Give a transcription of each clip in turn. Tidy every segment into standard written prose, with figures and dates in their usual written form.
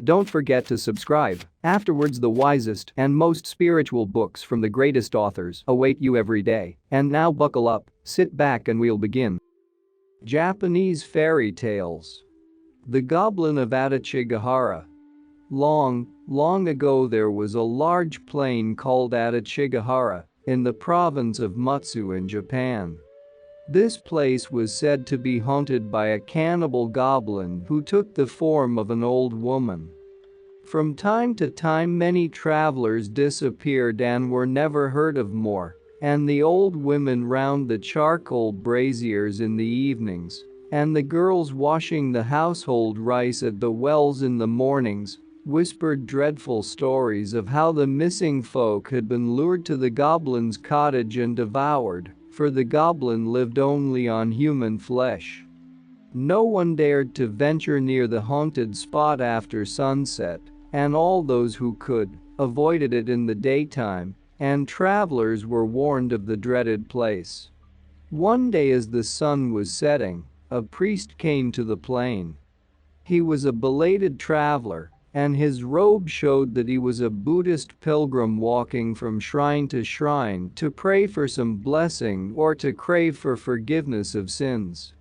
Don't forget to subscribe. Afterwards, the wisest and most spiritual books from the greatest authors await you every day. And now buckle up, sit back and we'll begin. Japanese Fairy Tales. The Goblin of Adachigahara. Long, long ago there was a large plain called Adachigahara in the province of Mutsu in Japan. This place was said to be haunted by a cannibal goblin who took the form of an old woman. From time to time many travelers disappeared and were never heard of more, and the old women round the charcoal braziers in the evenings, and the girls washing the household rice at the wells in the mornings, whispered dreadful stories of how the missing folk had been lured to the goblin's cottage and devoured, for the goblin lived only on human flesh. No one dared to venture near the haunted spot after sunset, and all those who could avoided it in the daytime, and travelers were warned of the dreaded place. One day as the sun was setting, a priest came to the plain. He was a belated traveler, and his robe showed that he was a Buddhist pilgrim walking from shrine to shrine to pray for some blessing or to crave for forgiveness of sins.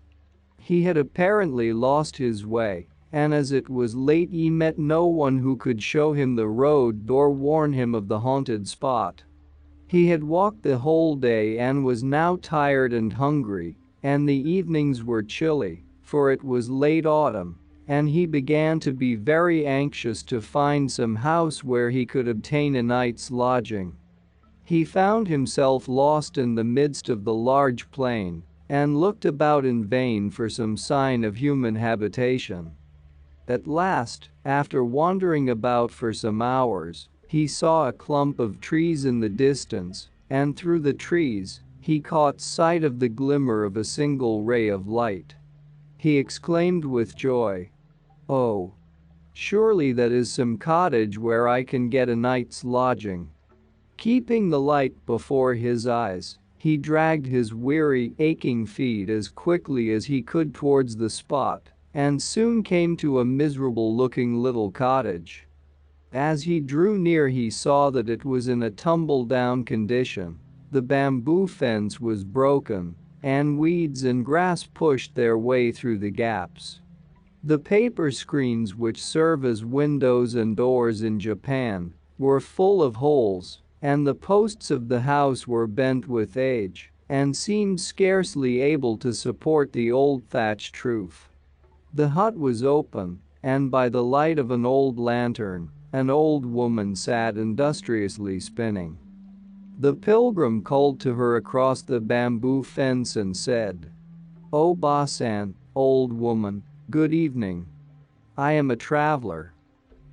He had apparently lost his way, and as it was late he met no one who could show him the road or warn him of the haunted spot. He had walked the whole day and was now tired and hungry, and the evenings were chilly, for it was late autumn, and he began to be very anxious to find some house where he could obtain a night's lodging. He found himself lost in the midst of the large plain, and looked about in vain for some sign of human habitation. At last, after wandering about for some hours, he saw a clump of trees in the distance, and through the trees, he caught sight of the glimmer of a single ray of light. He exclaimed with joy, "Oh, surely that is some cottage where I can get a night's lodging." Keeping the light before his eyes, he dragged his weary, aching feet as quickly as he could towards the spot, and soon came to a miserable-looking little cottage. As he drew near he saw that it was in a tumble-down condition. The bamboo fence was broken, and weeds and grass pushed their way through the gaps. The paper screens which serve as windows and doors in Japan were full of holes, and the posts of the house were bent with age and seemed scarcely able to support the old thatched roof. The hut was open, and by the light of an old lantern, an old woman sat industriously spinning. The pilgrim called to her across the bamboo fence and said, "Oh Basan, old woman, good evening. I am a traveler.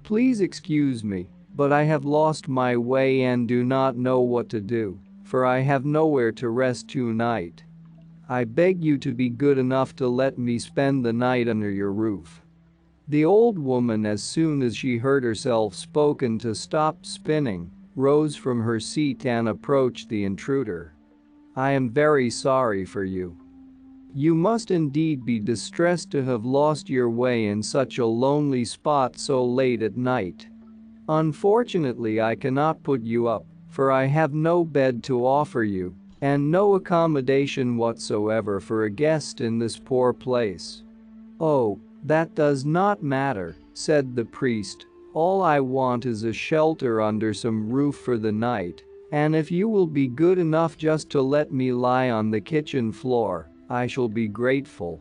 Please excuse me, but I have lost my way and do not know what to do, for I have nowhere to rest tonight. I beg you to be good enough to let me spend the night under your roof." The old woman, as soon as she heard herself spoken to, stopped spinning, rose from her seat and approached the intruder. "I am very sorry for you. You must indeed be distressed to have lost your way in such a lonely spot so late at night. Unfortunately, I cannot put you up, for I have no bed to offer you, and no accommodation whatsoever for a guest in this poor place." "Oh, that does not matter," said the priest. "All I want is a shelter under some roof for the night, and if you will be good enough just to let me lie on the kitchen floor, I shall be grateful.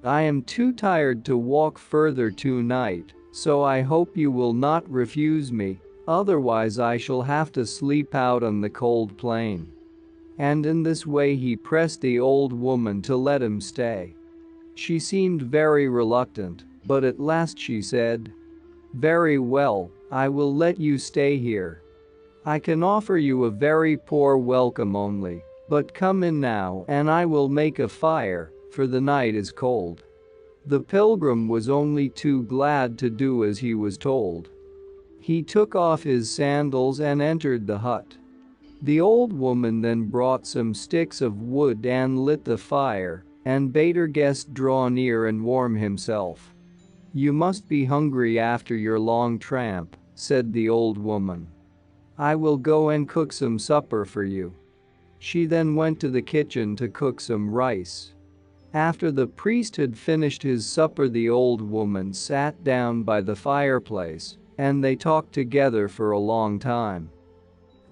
I am too tired to walk further tonight, so I hope you will not refuse me, otherwise I shall have to sleep out on the cold plain." And in this way he pressed the old woman to let him stay. She seemed very reluctant, but at last she said, "Very well, I will let you stay here. I can offer you a very poor welcome only, but come in now and I will make a fire, for the night is cold." The pilgrim was only too glad to do as he was told. He took off his sandals and entered the hut. The old woman then brought some sticks of wood and lit the fire, and bade her guest draw near and warm himself. "You must be hungry after your long tramp," said the old woman. "I will go and cook some supper for you." She then went to the kitchen to cook some rice. After the priest had finished his supper, the old woman sat down by the fireplace, and they talked together for a long time.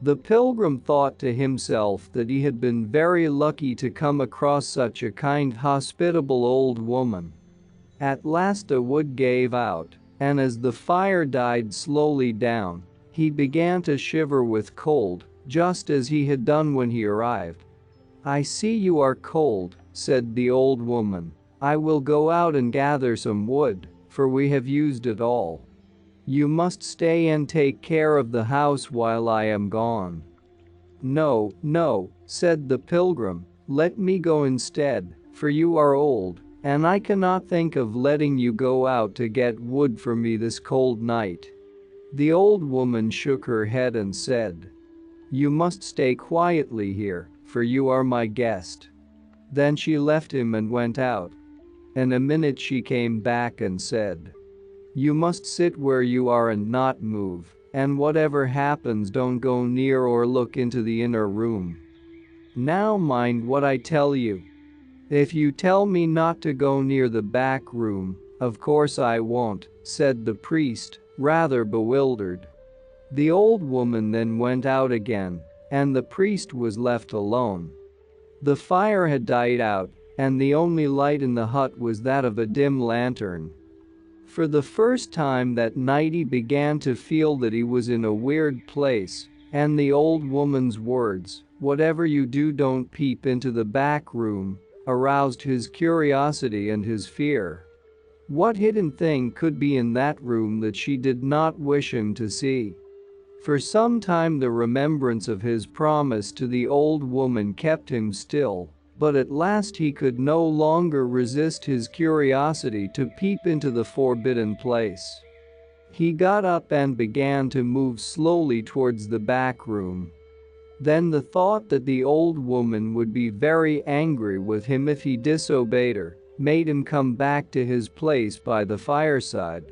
The pilgrim thought to himself that he had been very lucky to come across such a kind, hospitable old woman. At last the wood gave out, and as the fire died slowly down, he began to shiver with cold, just as he had done when he arrived. "I see you are cold," said the old woman. "I will go out and gather some wood, for we have used it all. You must stay and take care of the house while I am gone." "No, no," said the pilgrim, "let me go instead, for you are old, and I cannot think of letting you go out to get wood for me this cold night." The old woman shook her head and said, "You must stay quietly here, for you are my guest." Then she left him and went out. In a minute she came back and said, "You must sit where you are and not move, and whatever happens don't go near or look into the inner room. Now mind what I tell you. If you tell me not to go near the back room, of course I won't," said the priest, rather bewildered. The old woman then went out again, and the priest was left alone. The fire had died out, and the only light in the hut was that of a dim lantern. For the first time that night he began to feel that he was in a weird place, and the old woman's words, "Whatever you do, don't peep into the back room," aroused his curiosity and his fear. What hidden thing could be in that room that she did not wish him to see? For some time the remembrance of his promise to the old woman kept him still, but at last he could no longer resist his curiosity to peep into the forbidden place. He got up and began to move slowly towards the back room. Then the thought that the old woman would be very angry with him if he disobeyed her made him come back to his place by the fireside.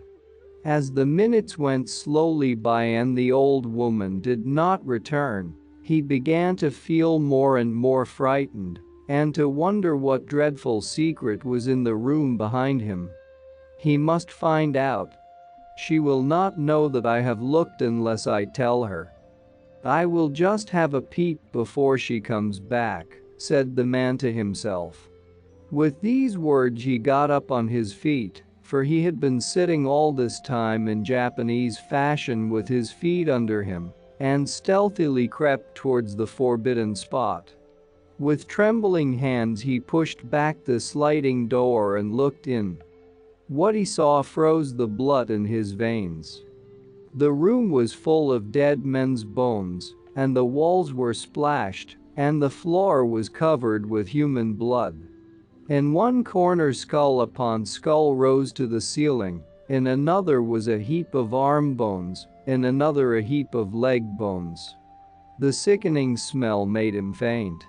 As the minutes went slowly by and the old woman did not return, he began to feel more and more frightened, and to wonder what dreadful secret was in the room behind him. He must find out. She will not know that I have looked unless I tell her. I will just have a peep before she comes back, said the man to himself. With these words he got up on his feet, for he had been sitting all this time in Japanese fashion with his feet under him, and stealthily crept towards the forbidden spot. With trembling hands he pushed back the sliding door and looked in. What he saw froze the blood in his veins. The room was full of dead men's bones, and the walls were splashed, and the floor was covered with human blood. In one corner skull upon skull rose to the ceiling, in another was a heap of arm bones, in another a heap of leg bones. The sickening smell made him faint.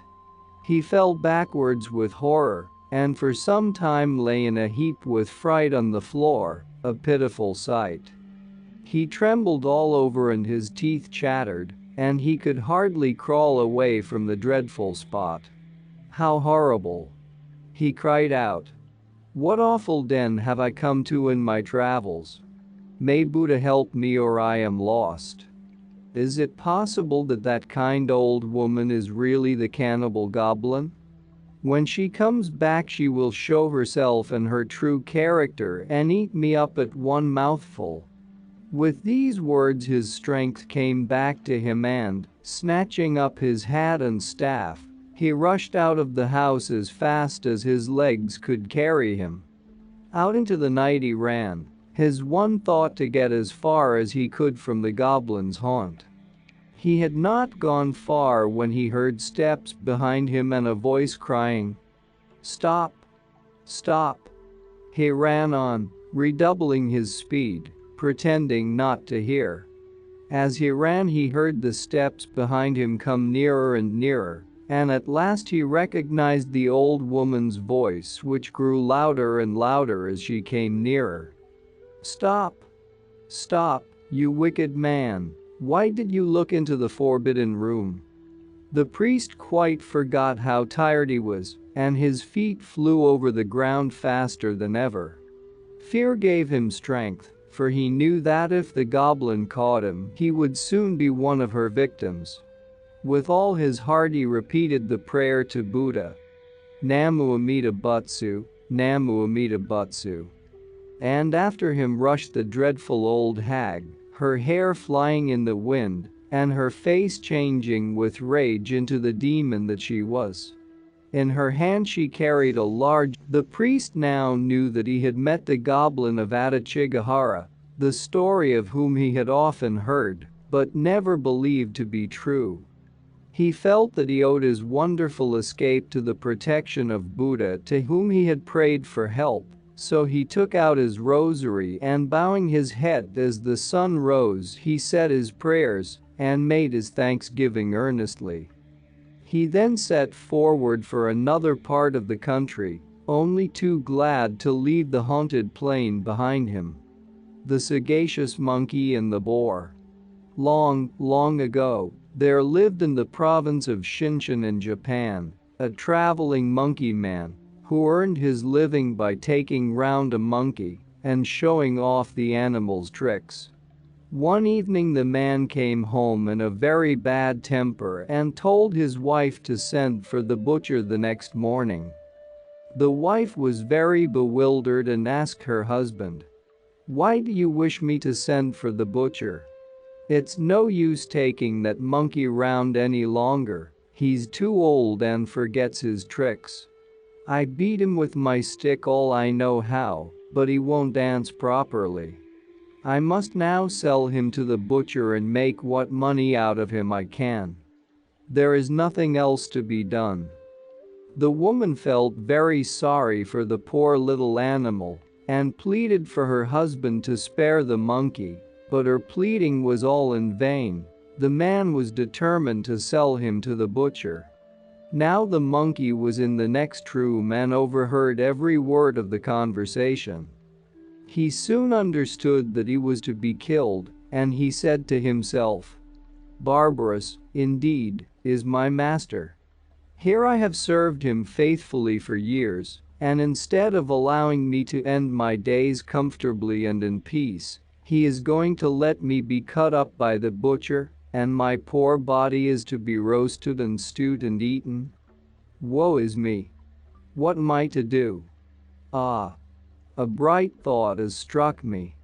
He fell backwards with horror, and for some time lay in a heap with fright on the floor, a pitiful sight. He trembled all over and his teeth chattered, and he could hardly crawl away from the dreadful spot. How horrible! He cried out. What awful den have I come to in my travels? May Buddha help me or I am lost. Is it possible that that kind old woman is really the cannibal goblin? When she comes back she will show herself and her true character and eat me up at one mouthful. With these words his strength came back to him and, snatching up his hat and staff, he rushed out of the house as fast as his legs could carry him. Out into the night he ran, his one thought to get as far as he could from the goblin's haunt. He had not gone far when he heard steps behind him and a voice crying, "Stop! Stop!" He ran on, redoubling his speed, pretending not to hear. As he ran he heard the steps behind him come nearer and nearer, and at last he recognized the old woman's voice which grew louder and louder as she came nearer. Stop! Stop, you wicked man! Why did you look into the forbidden room?" The priest quite forgot how tired he was, and his feet flew over the ground faster than ever. Fear gave him strength, for he knew that if the goblin caught him, he would soon be one of her victims. With all his heart he repeated the prayer to Buddha. Namu Amida Butsu, Namu Amida Butsu. And after him rushed the dreadful old hag, her hair flying in the wind, and her face changing with rage into the demon that she was. In her hand she carried a large. The priest now knew that he had met the goblin of Adachigahara, the story of whom he had often heard, but never believed to be true. He felt that he owed his wonderful escape to the protection of Buddha, to whom he had prayed for help, so he took out his rosary and, bowing his head as the sun rose, he said his prayers and made his thanksgiving earnestly. He then set forward for another part of the country, only too glad to leave the haunted plain behind him. The Sagacious Monkey and the Boar. Long, long ago, there lived in the province of Shinshin in Japan, a traveling monkey man who earned his living by taking round a monkey and showing off the animal's tricks. One evening the man came home in a very bad temper and told his wife to send for the butcher the next morning. The wife was very bewildered and asked her husband, "Why do you wish me to send for the butcher? It's no use taking that monkey round any longer, he's too old and forgets his tricks. I beat him with my stick all I know how, but he won't dance properly. I must now sell him to the butcher and make what money out of him I can. There is nothing else to be done." The woman felt very sorry for the poor little animal and pleaded for her husband to spare the monkey, but her pleading was all in vain. The man was determined to sell him to the butcher. Now the monkey was in the next room and overheard every word of the conversation. He soon understood that he was to be killed, and he said to himself, "Barbarous, indeed, is my master. Here I have served him faithfully for years, and instead of allowing me to end my days comfortably and in peace, he is going to let me be cut up by the butcher, and my poor body is to be roasted and stewed and eaten. Woe is me! What am I to do? Ah! A bright thought has struck me.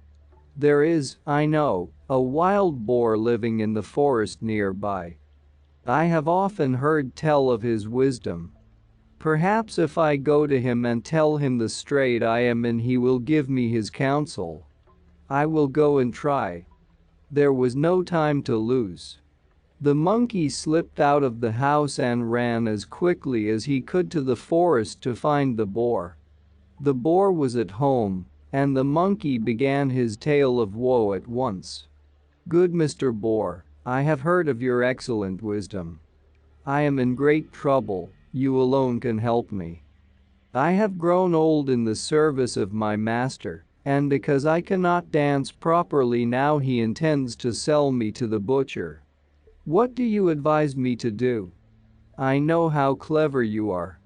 There is, I know, a wild boar living in the forest nearby. I have often heard tell of his wisdom. Perhaps if I go to him and tell him the strait I am in, he will give me his counsel. I will go and try." There was no time to lose. The monkey slipped out of the house and ran as quickly as he could to the forest to find the boar. The boar was at home, and the monkey began his tale of woe at once. "Good Mr. Boar, I have heard of your excellent wisdom. I am in great trouble, you alone can help me. I have grown old in the service of my master, and because I cannot dance properly now he intends to sell me to the butcher. What do you advise me to do? I know how clever you are."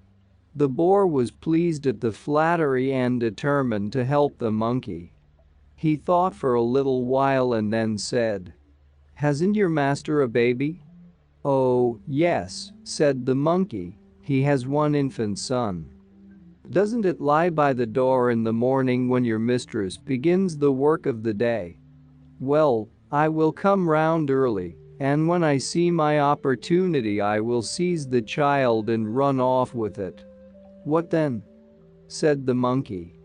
The boar was pleased at the flattery and determined to help the monkey. He thought for a little while and then said, "Hasn't your master a baby?" "Oh, yes," said the monkey, "he has one infant son." "Doesn't it lie by the door in the morning when your mistress begins the work of the day? Well, I will come round early, and when I see my opportunity I will seize the child and run off with it." "What then?" said the monkey.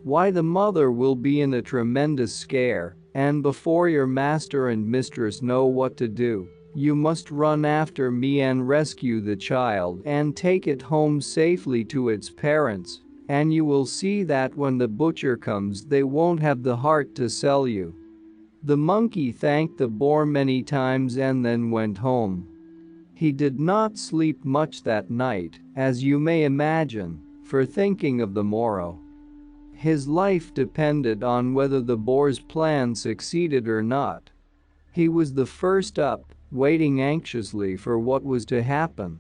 "Why, the mother will be in a tremendous scare, and before your master and mistress know what to do, you must run after me and rescue the child and take it home safely to its parents, and you will see that when the butcher comes they won't have the heart to sell you." The monkey thanked the boar many times and then went home. He did not sleep much that night, as you may imagine, for thinking of the morrow. His life depended on whether the boar's plan succeeded or not. He was the first up, waiting anxiously for what was to happen.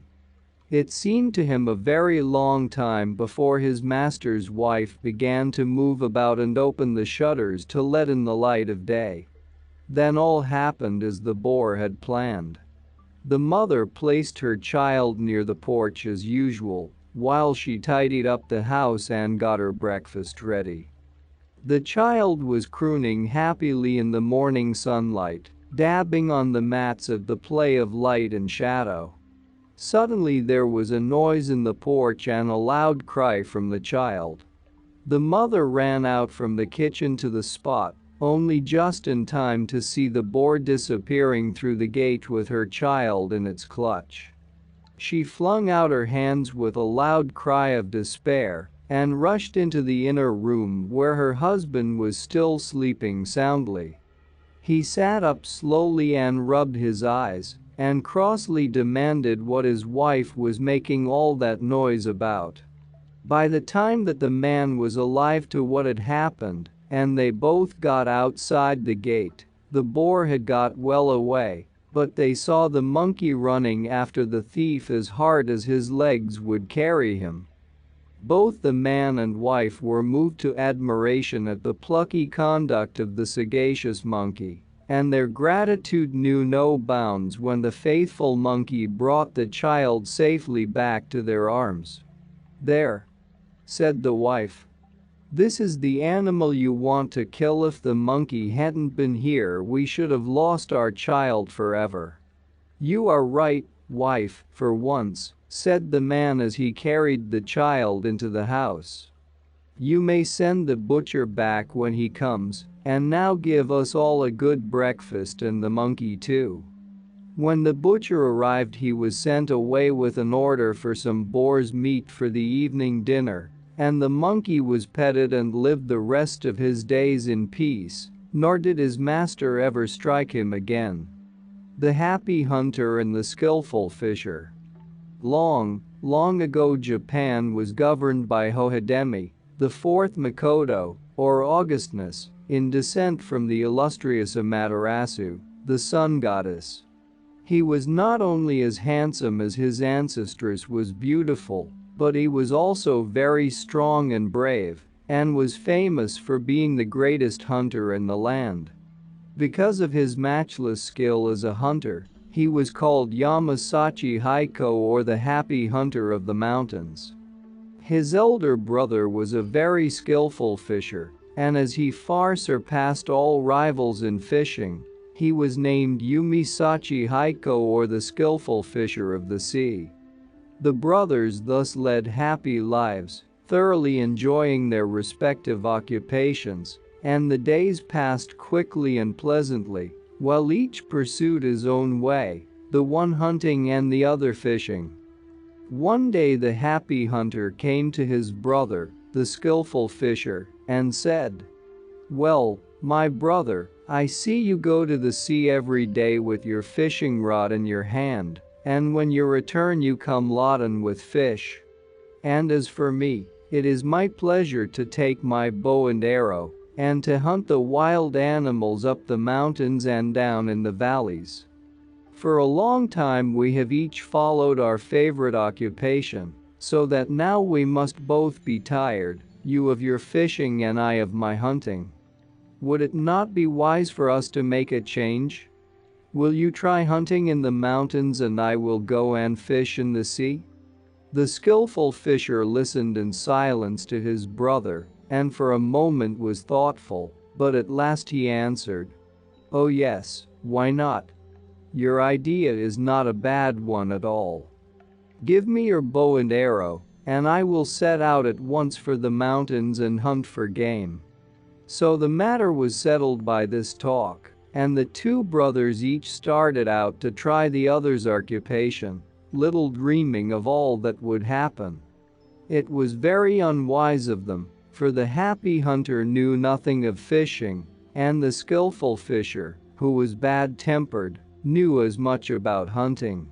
It seemed to him a very long time before his master's wife began to move about and open the shutters to let in the light of day. Then all happened as the boar had planned. The mother placed her child near the porch as usual, while she tidied up the house and got her breakfast ready. The child was crooning happily in the morning sunlight, dabbing on the mats at the play of light and shadow. Suddenly there was a noise in the porch and a loud cry from the child. The mother ran out from the kitchen to the spot, only just in time to see the boar disappearing through the gate with her child in its clutch. She flung out her hands with a loud cry of despair and rushed into the inner room where her husband was still sleeping soundly. He sat up slowly and rubbed his eyes and crossly demanded what his wife was making all that noise about. By the time that the man was alive to what had happened and they both got outside the gate, the boar had got well away, but they saw the monkey running after the thief as hard as his legs would carry him. Both the man and wife were moved to admiration at the plucky conduct of the sagacious monkey, and their gratitude knew no bounds when the faithful monkey brought the child safely back to their arms. "There," said the wife. "This is the animal you want to kill. If the monkey hadn't been here, we should have lost our child forever." "You are right, wife, for once," said the man as he carried the child into the house. "You may send the butcher back when he comes, and now give us all a good breakfast and the monkey too." When the butcher arrived, he was sent away with an order for some boar's meat for the evening dinner, and the monkey was petted and lived the rest of his days in peace, nor did his master ever strike him again. The Happy Hunter and the Skillful Fisher. Long, long ago, Japan was governed by Hohodemi, the fourth Mikoto, or Augustness, in descent from the illustrious Amaterasu, the sun goddess. He was not only as handsome as his ancestress was beautiful, but he was also very strong and brave, and was famous for being the greatest hunter in the land. Because of his matchless skill as a hunter, he was called Yamasachi Haiko, or the Happy Hunter of the Mountains. His elder brother was a very skillful fisher, and as he far surpassed all rivals in fishing, he was named Yumisachi Haiko, or the Skillful Fisher of the Sea. The brothers thus led happy lives, thoroughly enjoying their respective occupations, and the days passed quickly and pleasantly, while each pursued his own way, the one hunting and the other fishing. One day the Happy Hunter came to his brother, the Skillful Fisher, and said, "Well, my brother, I see you go to the sea every day with your fishing rod in your hand, and when you return you come laden with fish. And as for me, it is my pleasure to take my bow and arrow, and to hunt the wild animals up the mountains and down in the valleys. For a long time we have each followed our favorite occupation, so that now we must both be tired, you of your fishing and I of my hunting. Would it not be wise for us to make a change? Will you try hunting in the mountains and I will go and fish in the sea?" The Skillful Fisher listened in silence to his brother, and for a moment was thoughtful, but at last he answered, "Oh yes, why not? Your idea is not a bad one at all. Give me your bow and arrow, and I will set out at once for the mountains and hunt for game." So the matter was settled by this talk, and the two brothers each started out to try the other's occupation, little dreaming of all that would happen. It was very unwise of them, for the Happy Hunter knew nothing of fishing, and the Skillful Fisher, who was bad-tempered, knew as much about hunting.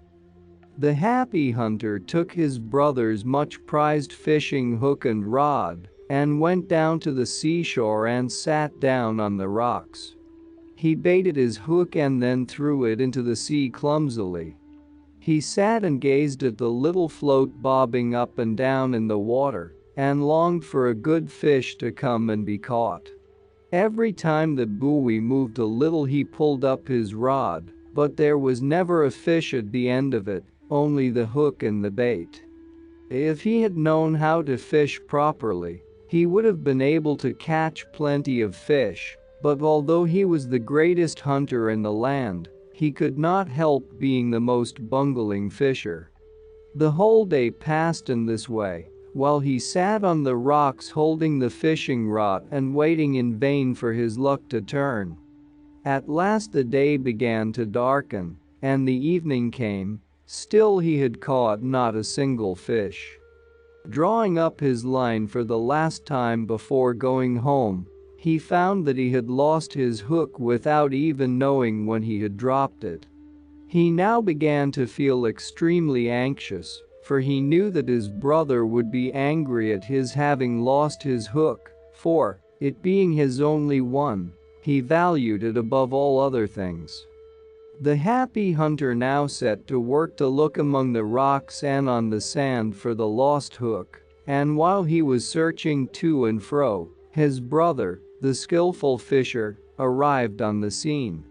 The Happy Hunter took his brother's much-prized fishing hook and rod and went down to the seashore and sat down on the rocks. He baited his hook and then threw it into the sea clumsily. He sat and gazed at the little float bobbing up and down in the water and longed for a good fish to come and be caught. Every time the buoy moved a little he pulled up his rod, but there was never a fish at the end of it, only the hook and the bait. If he had known how to fish properly, he would have been able to catch plenty of fish, but although he was the greatest hunter in the land, he could not help being the most bungling fisher. The whole day passed in this way, while he sat on the rocks holding the fishing rod and waiting in vain for his luck to turn. At last the day began to darken, and the evening came. Still he had caught not a single fish. Drawing up his line for the last time before going home, he found that he had lost his hook without even knowing when he had dropped it. He now began to feel extremely anxious, for he knew that his brother would be angry at his having lost his hook, for, it being his only one, he valued it above all other things. The happy hunter now set to work to look among the rocks and on the sand for the lost hook, and while he was searching to and fro, his brother, the skillful fisher, arrived on the scene.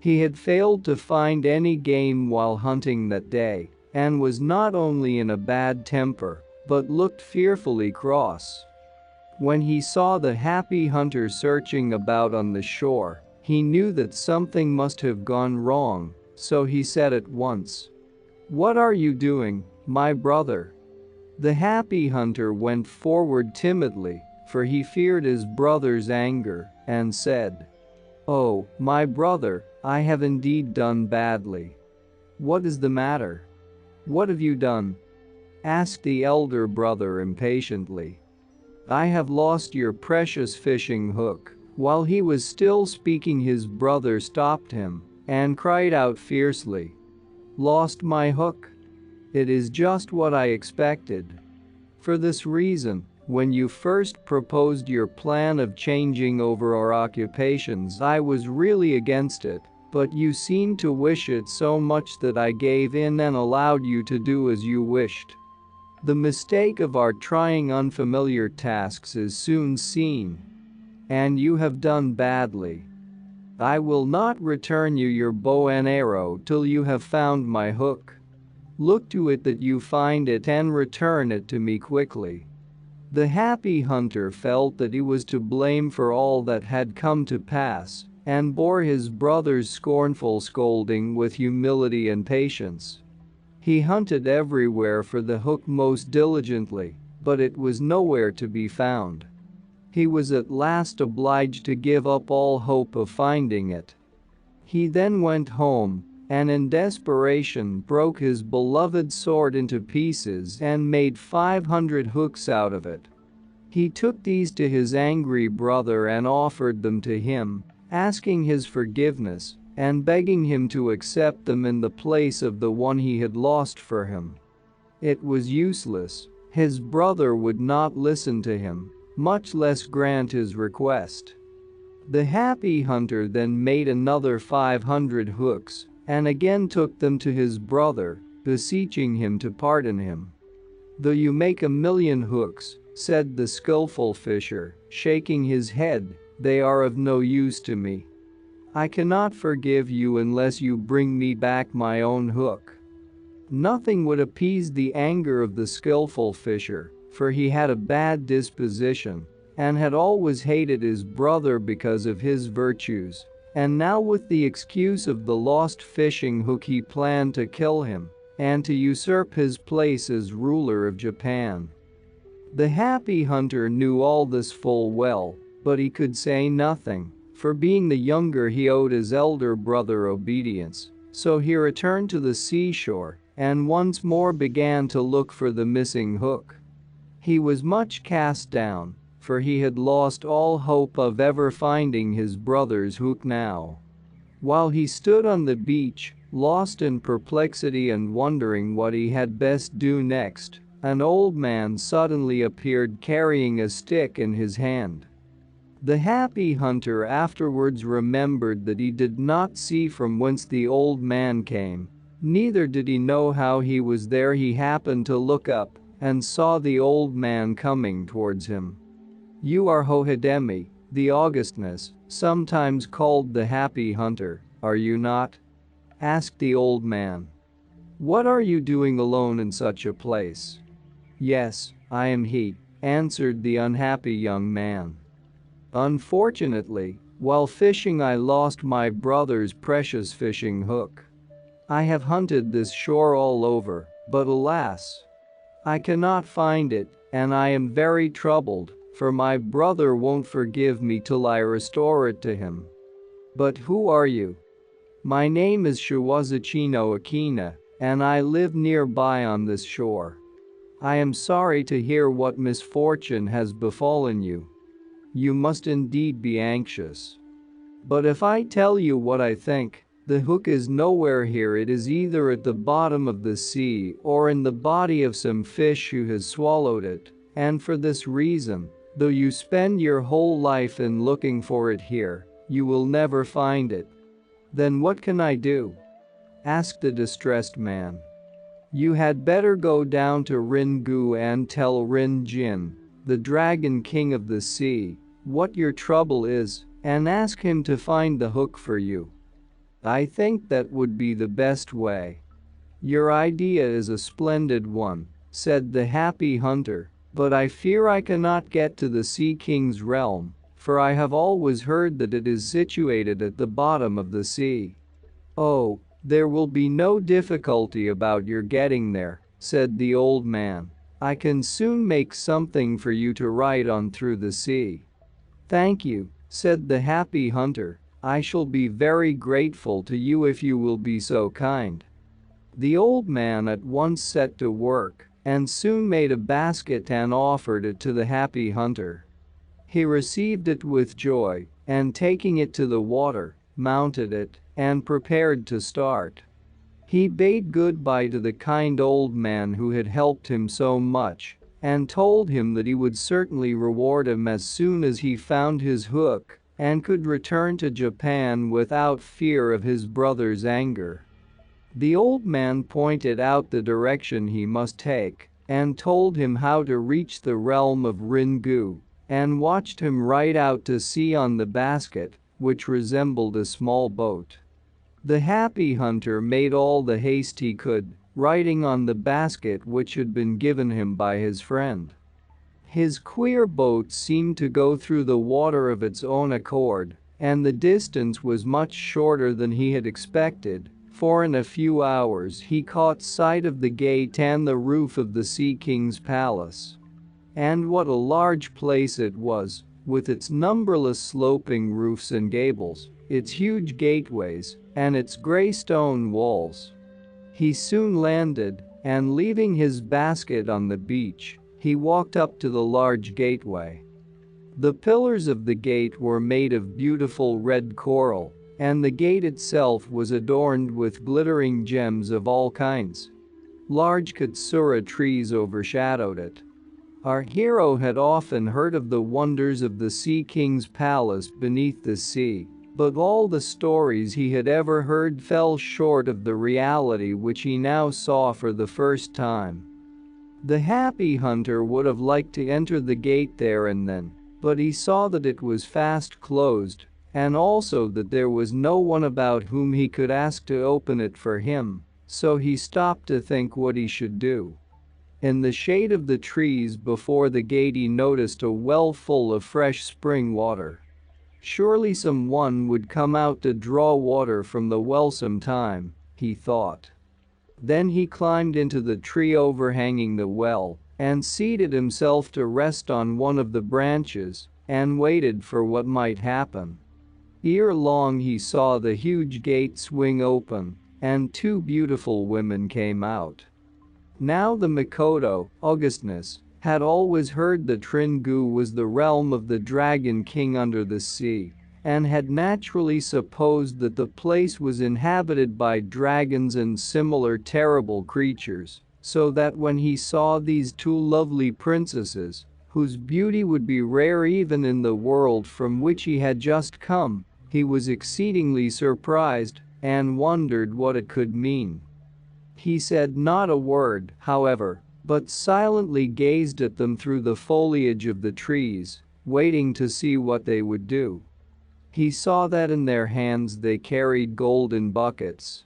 He had failed to find any game while hunting that day, and was not only in a bad temper, but looked fearfully cross. When he saw the happy hunter searching about on the shore, he knew that something must have gone wrong, so he said at once, "What are you doing, my brother?" The happy hunter went forward timidly, for he feared his brother's anger, and said, "Oh, my brother, I have indeed done badly." "What is the matter? What have you done?" asked the elder brother impatiently. "I have lost your precious fishing hook." While he was still speaking, his brother stopped him and cried out fiercely, "Lost my hook? It is just what I expected. For this reason, when you first proposed your plan of changing over our occupations, I was really against it, but you seemed to wish it so much that I gave in and allowed you to do as you wished. The mistake of our trying unfamiliar tasks is soon seen. And you have done badly. I will not return you your bow and arrow till you have found my hook. Look to it that you find it and return it to me quickly." The happy hunter felt that he was to blame for all that had come to pass, and bore his brother's scornful scolding with humility and patience. He hunted everywhere for the hook most diligently, but it was nowhere to be found. He was at last obliged to give up all hope of finding it. He then went home, and in desperation broke his beloved sword into pieces and made 500 hooks out of it. He took these to his angry brother and offered them to him, asking his forgiveness and begging him to accept them in the place of the one he had lost for him. It was useless. His brother would not listen to him, much less grant his request. The happy hunter then made another 500 hooks and again took them to his brother, beseeching him to pardon him. "Though you make 1,000,000 hooks," said the skillful fisher, shaking his head, "they are of no use to me. I cannot forgive you unless you bring me back my own hook." Nothing would appease the anger of the skillful fisher, for he had a bad disposition and had always hated his brother because of his virtues, and now with the excuse of the lost fishing hook he planned to kill him and to usurp his place as ruler of Japan. The happy hunter knew all this full well, but he could say nothing, for being the younger he owed his elder brother obedience, so he returned to the seashore and once more began to look for the missing hook. He was much cast down, for he had lost all hope of ever finding his brother's hook now. While he stood on the beach, lost in perplexity and wondering what he had best do next, An old man suddenly appeared carrying a stick in his hand. The happy hunter afterwards remembered that he did not see from whence the old man came, neither did he know how he was there. He happened to look up and saw the old man coming towards him. "You are Hohidemi, the Augustness, sometimes called the happy hunter, are you not?" asked the old man. "What are you doing alone in such a place?" "Yes, I am he," answered the unhappy young man. "Unfortunately, while fishing I lost my brother's precious fishing hook. I have hunted this shore all over, but alas, I cannot find it, and I am very troubled, for my brother won't forgive me till I restore it to him." "But who are you?" "My name is Shiwazuchino Akina, and I live nearby on this shore. I am sorry to hear what misfortune has befallen you. You must indeed be anxious. But if I tell you what I think, the hook is nowhere here. It is either at the bottom of the sea or in the body of some fish who has swallowed it, and for this reason, though you spend your whole life in looking for it here, you will never find it." "Then what can I do?" asked the distressed man. "You had better go down to Ringu and tell Rin-jin, the Dragon King of the Sea, what your trouble is, and ask him to find the hook for you. I think that would be the best way." "Your idea is a splendid one," said the happy hunter, "but I fear I cannot get to the Sea King's realm, for I have always heard that it is situated at the bottom of the sea." "Oh, there will be no difficulty about your getting there," said the old man. "I can soon make something for you to ride on through the sea." "Thank you," said the happy hunter. "I shall be very grateful to you if you will be so kind." The old man at once set to work and soon made a basket and offered it to the happy hunter. He received it with joy and, taking it to the water, mounted it and prepared to start. He bade goodbye to the kind old man who had helped him so much and told him that he would certainly reward him as soon as he found his hook and could return to Japan without fear of his brother's anger. The old man pointed out the direction he must take and told him how to reach the realm of Ringu and watched him ride out to sea on the basket, which resembled a small boat. The happy hunter made all the haste he could, riding on the basket which had been given him by his friend. His queer boat seemed to go through the water of its own accord, and the distance was much shorter than he had expected, for in a few hours he caught sight of the gate and the roof of the Sea King's palace. And what a large place it was, with its numberless sloping roofs and gables, its huge gateways, and its gray stone walls. He soon landed, and leaving his basket on the beach, he walked up to the large gateway. The pillars of the gate were made of beautiful red coral, and the gate itself was adorned with glittering gems of all kinds. Large katsura trees overshadowed it. Our hero had often heard of the wonders of the Sea King's palace beneath the sea, but all the stories he had ever heard fell short of the reality which he now saw for the first time. The happy hunter would have liked to enter the gate there and then, but he saw that it was fast closed, and also that there was no one about whom he could ask to open it for him, so he stopped to think what he should do. In the shade of the trees before the gate he noticed a well full of fresh spring water. Surely someone would come out to draw water from the well sometime, he thought. Then he climbed into the tree overhanging the well and seated himself to rest on one of the branches and waited for what might happen. Ere long he saw the huge gate swing open and two beautiful women came out. Now the Mikoto, Augustness, had always heard that Ringu was the realm of the Dragon King under the sea, and had naturally supposed that the place was inhabited by dragons and similar terrible creatures, so that when he saw these two lovely princesses, whose beauty would be rare even in the world from which he had just come, he was exceedingly surprised and wondered what it could mean. He said not a word, however, but silently gazed at them through the foliage of the trees, waiting to see what they would do. He saw that in their hands they carried golden buckets.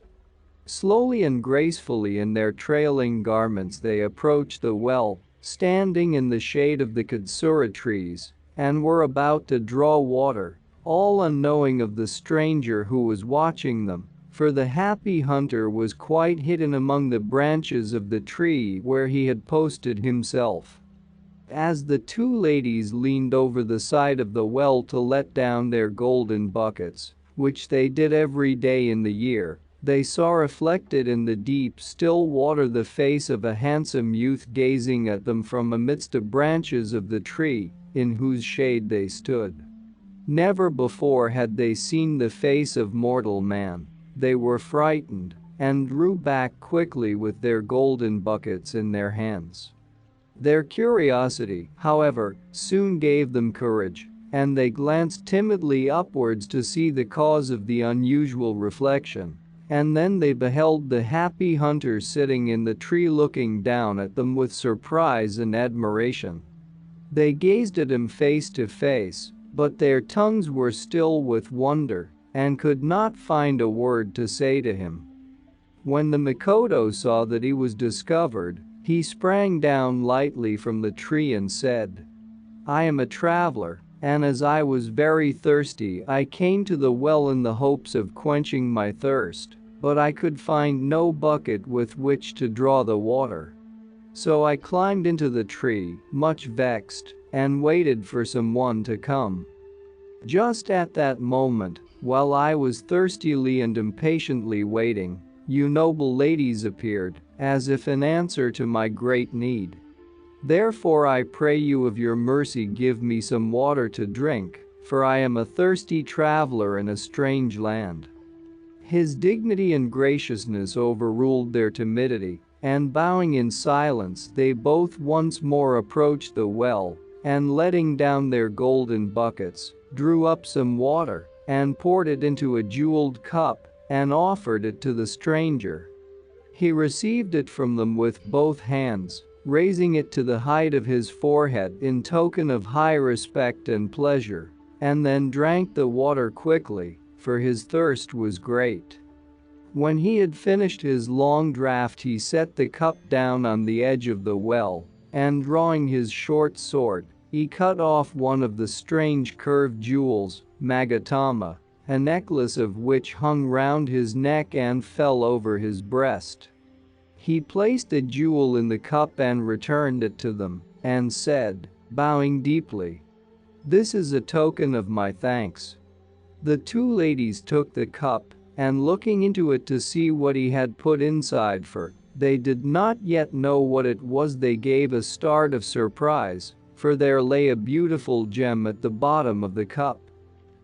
Slowly and gracefully in their trailing garments they approached the well, standing in the shade of the katsura trees, and were about to draw water, all unknowing of the stranger who was watching them, for the happy hunter was quite hidden among the branches of the tree where he had posted himself. As the two ladies leaned over the side of the well to let down their golden buckets, which they did every day in the year, they saw reflected in the deep still water the face of a handsome youth gazing at them from amidst the branches of the tree in whose shade they stood. Never before had they seen the face of mortal man. They were frightened and drew back quickly with their golden buckets in their hands. Their curiosity, however, soon gave them courage, and they glanced timidly upwards to see the cause of the unusual reflection. And then they beheld the happy hunter sitting in the tree looking down at them with surprise and admiration. They gazed at him face to face, but their tongues were still with wonder and could not find a word to say to him. When the Mikoto saw that he was discovered, he sprang down lightly from the tree and said, "I am a traveler, and as I was very thirsty I came to the well in the hopes of quenching my thirst, but I could find no bucket with which to draw the water. So I climbed into the tree, much vexed, and waited for someone to come. Just at that moment, while I was thirstily and impatiently waiting, you noble ladies appeared, as if in answer to my great need. Therefore I pray you of your mercy give me some water to drink, for I am a thirsty traveler in a strange land." His dignity and graciousness overruled their timidity, and bowing in silence they both once more approached the well, and letting down their golden buckets, drew up some water, and poured it into a jeweled cup, and offered it to the stranger. He received it from them with both hands, raising it to the height of his forehead in token of high respect and pleasure, and then drank the water quickly, for his thirst was great. When he had finished his long draught he set the cup down on the edge of the well, and drawing his short sword, he cut off one of the strange curved jewels, magatama, a necklace of which hung round his neck and fell over his breast. He placed the jewel in the cup and returned it to them, and said, bowing deeply, "This is a token of my thanks." The two ladies took the cup, and looking into it to see what he had put inside, for they did not yet know what it was, they gave a start of surprise, for there lay a beautiful gem at the bottom of the cup.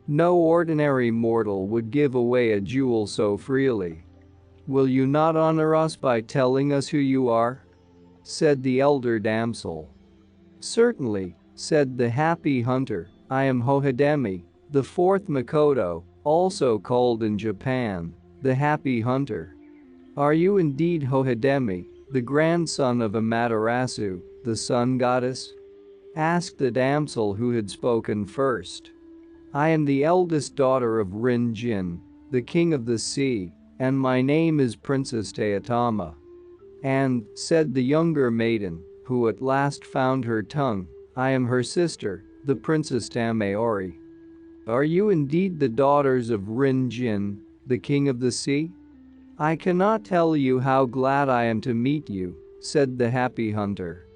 No ordinary mortal would give away a jewel so freely. "Will you not honor us by telling us who you are?" said the elder damsel. "Certainly," said the happy hunter, "I am Hohidemi, the fourth Mikoto, also called in Japan, the happy hunter." "Are you indeed Hohidemi, the grandson of Amaterasu, the sun goddess?" asked the damsel who had spoken first. "I am the eldest daughter of Rin-jin, the king of the sea, and my name is Princess Teotama." "And," said the younger maiden, who at last found her tongue, "I am her sister, the Princess Tameori." "Are you indeed the daughters of Rin-jin, the king of the sea?" "I cannot tell you how glad I am to meet you," said the happy hunter.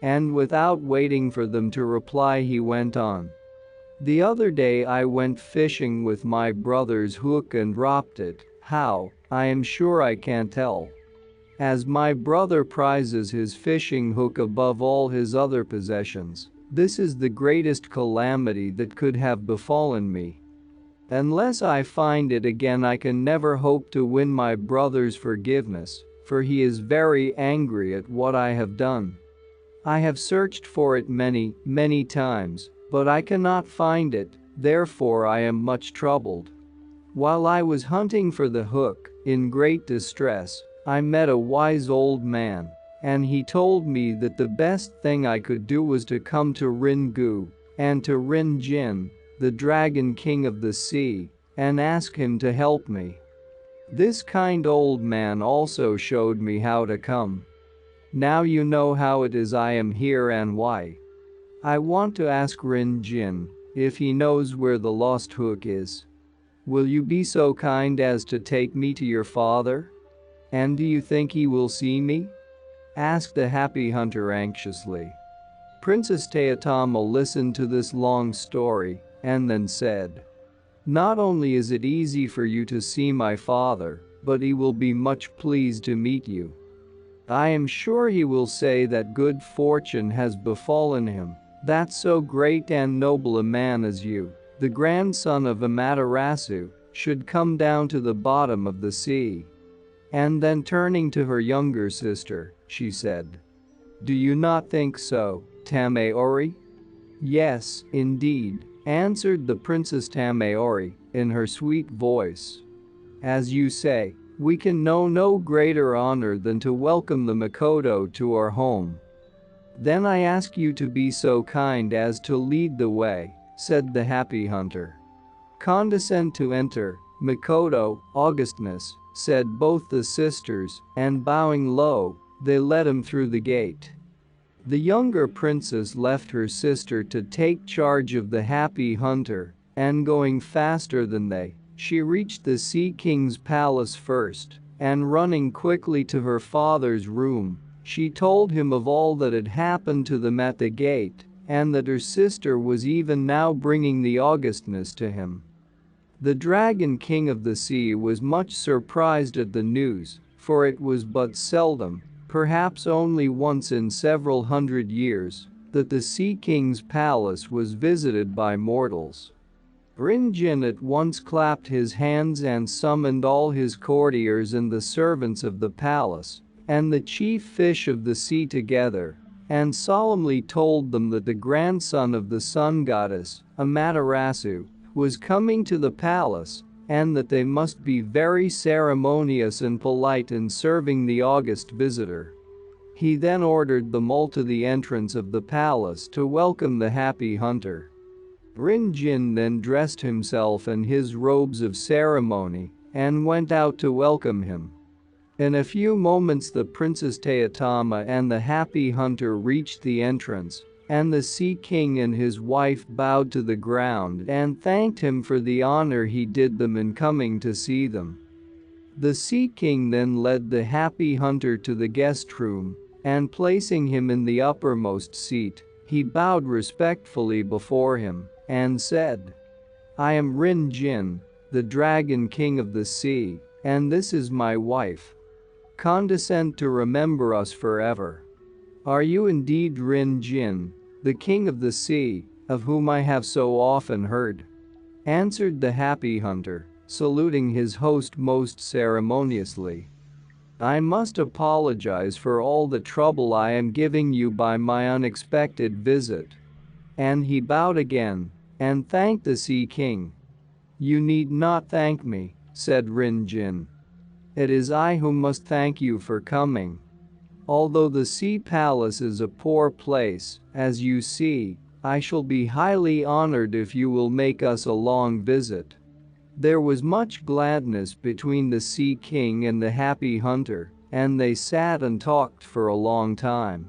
And without waiting for them to reply he went on. "The other day I went fishing with my brother's hook and dropped it. How, I am sure I can't tell. As my brother prizes his fishing hook above all his other possessions, this is the greatest calamity that could have befallen me. Unless I find it again I can never hope to win my brother's forgiveness, for he is very angry at what I have done. I have searched for it many, many times, but I cannot find it, therefore I am much troubled. While I was hunting for the hook, in great distress, I met a wise old man, and he told me that the best thing I could do was to come to Ringu and to Rin Jin, the Dragon King of the Sea, and ask him to help me. This kind old man also showed me how to come. Now you know how it is I am here and why. I want to ask Rin Jin if he knows where the lost hook is. Will you be so kind as to take me to your father? And do you think he will see me? Asked the happy hunter anxiously. Princess Tayatama listened to this long story and then said, "Not only is it easy for you to see my father, but he will be much pleased to meet you. I am sure he will say that good fortune has befallen him, that so great and noble a man as you, the grandson of Amaterasu, should come down to the bottom of the sea." And then turning to her younger sister, she said, "Do you not think so, Tameori?" "Yes, indeed," answered the Princess Tameori in her sweet voice. "As you say, we can know no greater honor than to welcome the Mikoto to our home." "Then I ask you to be so kind as to lead the way," said the happy hunter. "Condescend to enter, Mikoto, Augustness," said both the sisters, and bowing low, they led him through the gate. The younger princess left her sister to take charge of the happy hunter, and going faster than they, she reached the Sea King's palace first, and running quickly to her father's room, she told him of all that had happened to them at the gate, and that her sister was even now bringing the Augustness to him. The Dragon King of the Sea was much surprised at the news, for it was but seldom, perhaps only once in several hundred years, that the Sea King's palace was visited by mortals. Rin Jin at once clapped his hands and summoned all his courtiers and the servants of the palace, and the chief fish of the sea together, and solemnly told them that the grandson of the sun goddess, Amaterasu, was coming to the palace, and that they must be very ceremonious and polite in serving the august visitor. He then ordered them all to the entrance of the palace to welcome the happy hunter. Rin Jin then dressed himself in his robes of ceremony and went out to welcome him. In a few moments the Princess Tayatama and the happy hunter reached the entrance, and the Sea King and his wife bowed to the ground and thanked him for the honor he did them in coming to see them. The Sea King then led the happy hunter to the guest room, and placing him in the uppermost seat, he bowed respectfully before him and said, "I am Rin Jin, the Dragon King of the Sea, and this is my wife. Condescend to remember us forever." "Are you indeed Rin Jin, the King of the Sea, of whom I have so often heard?" answered the happy hunter, saluting his host most ceremoniously. "I must apologize for all the trouble I am giving you by my unexpected visit." And he bowed again and thanked the Sea King. "You need not thank me," said Rin Jin. "It is I who must thank you for coming. Although the Sea Palace is a poor place, as you see, I shall be highly honored if you will make us a long visit." There was much gladness between the Sea King and the happy hunter, and they sat and talked for a long time.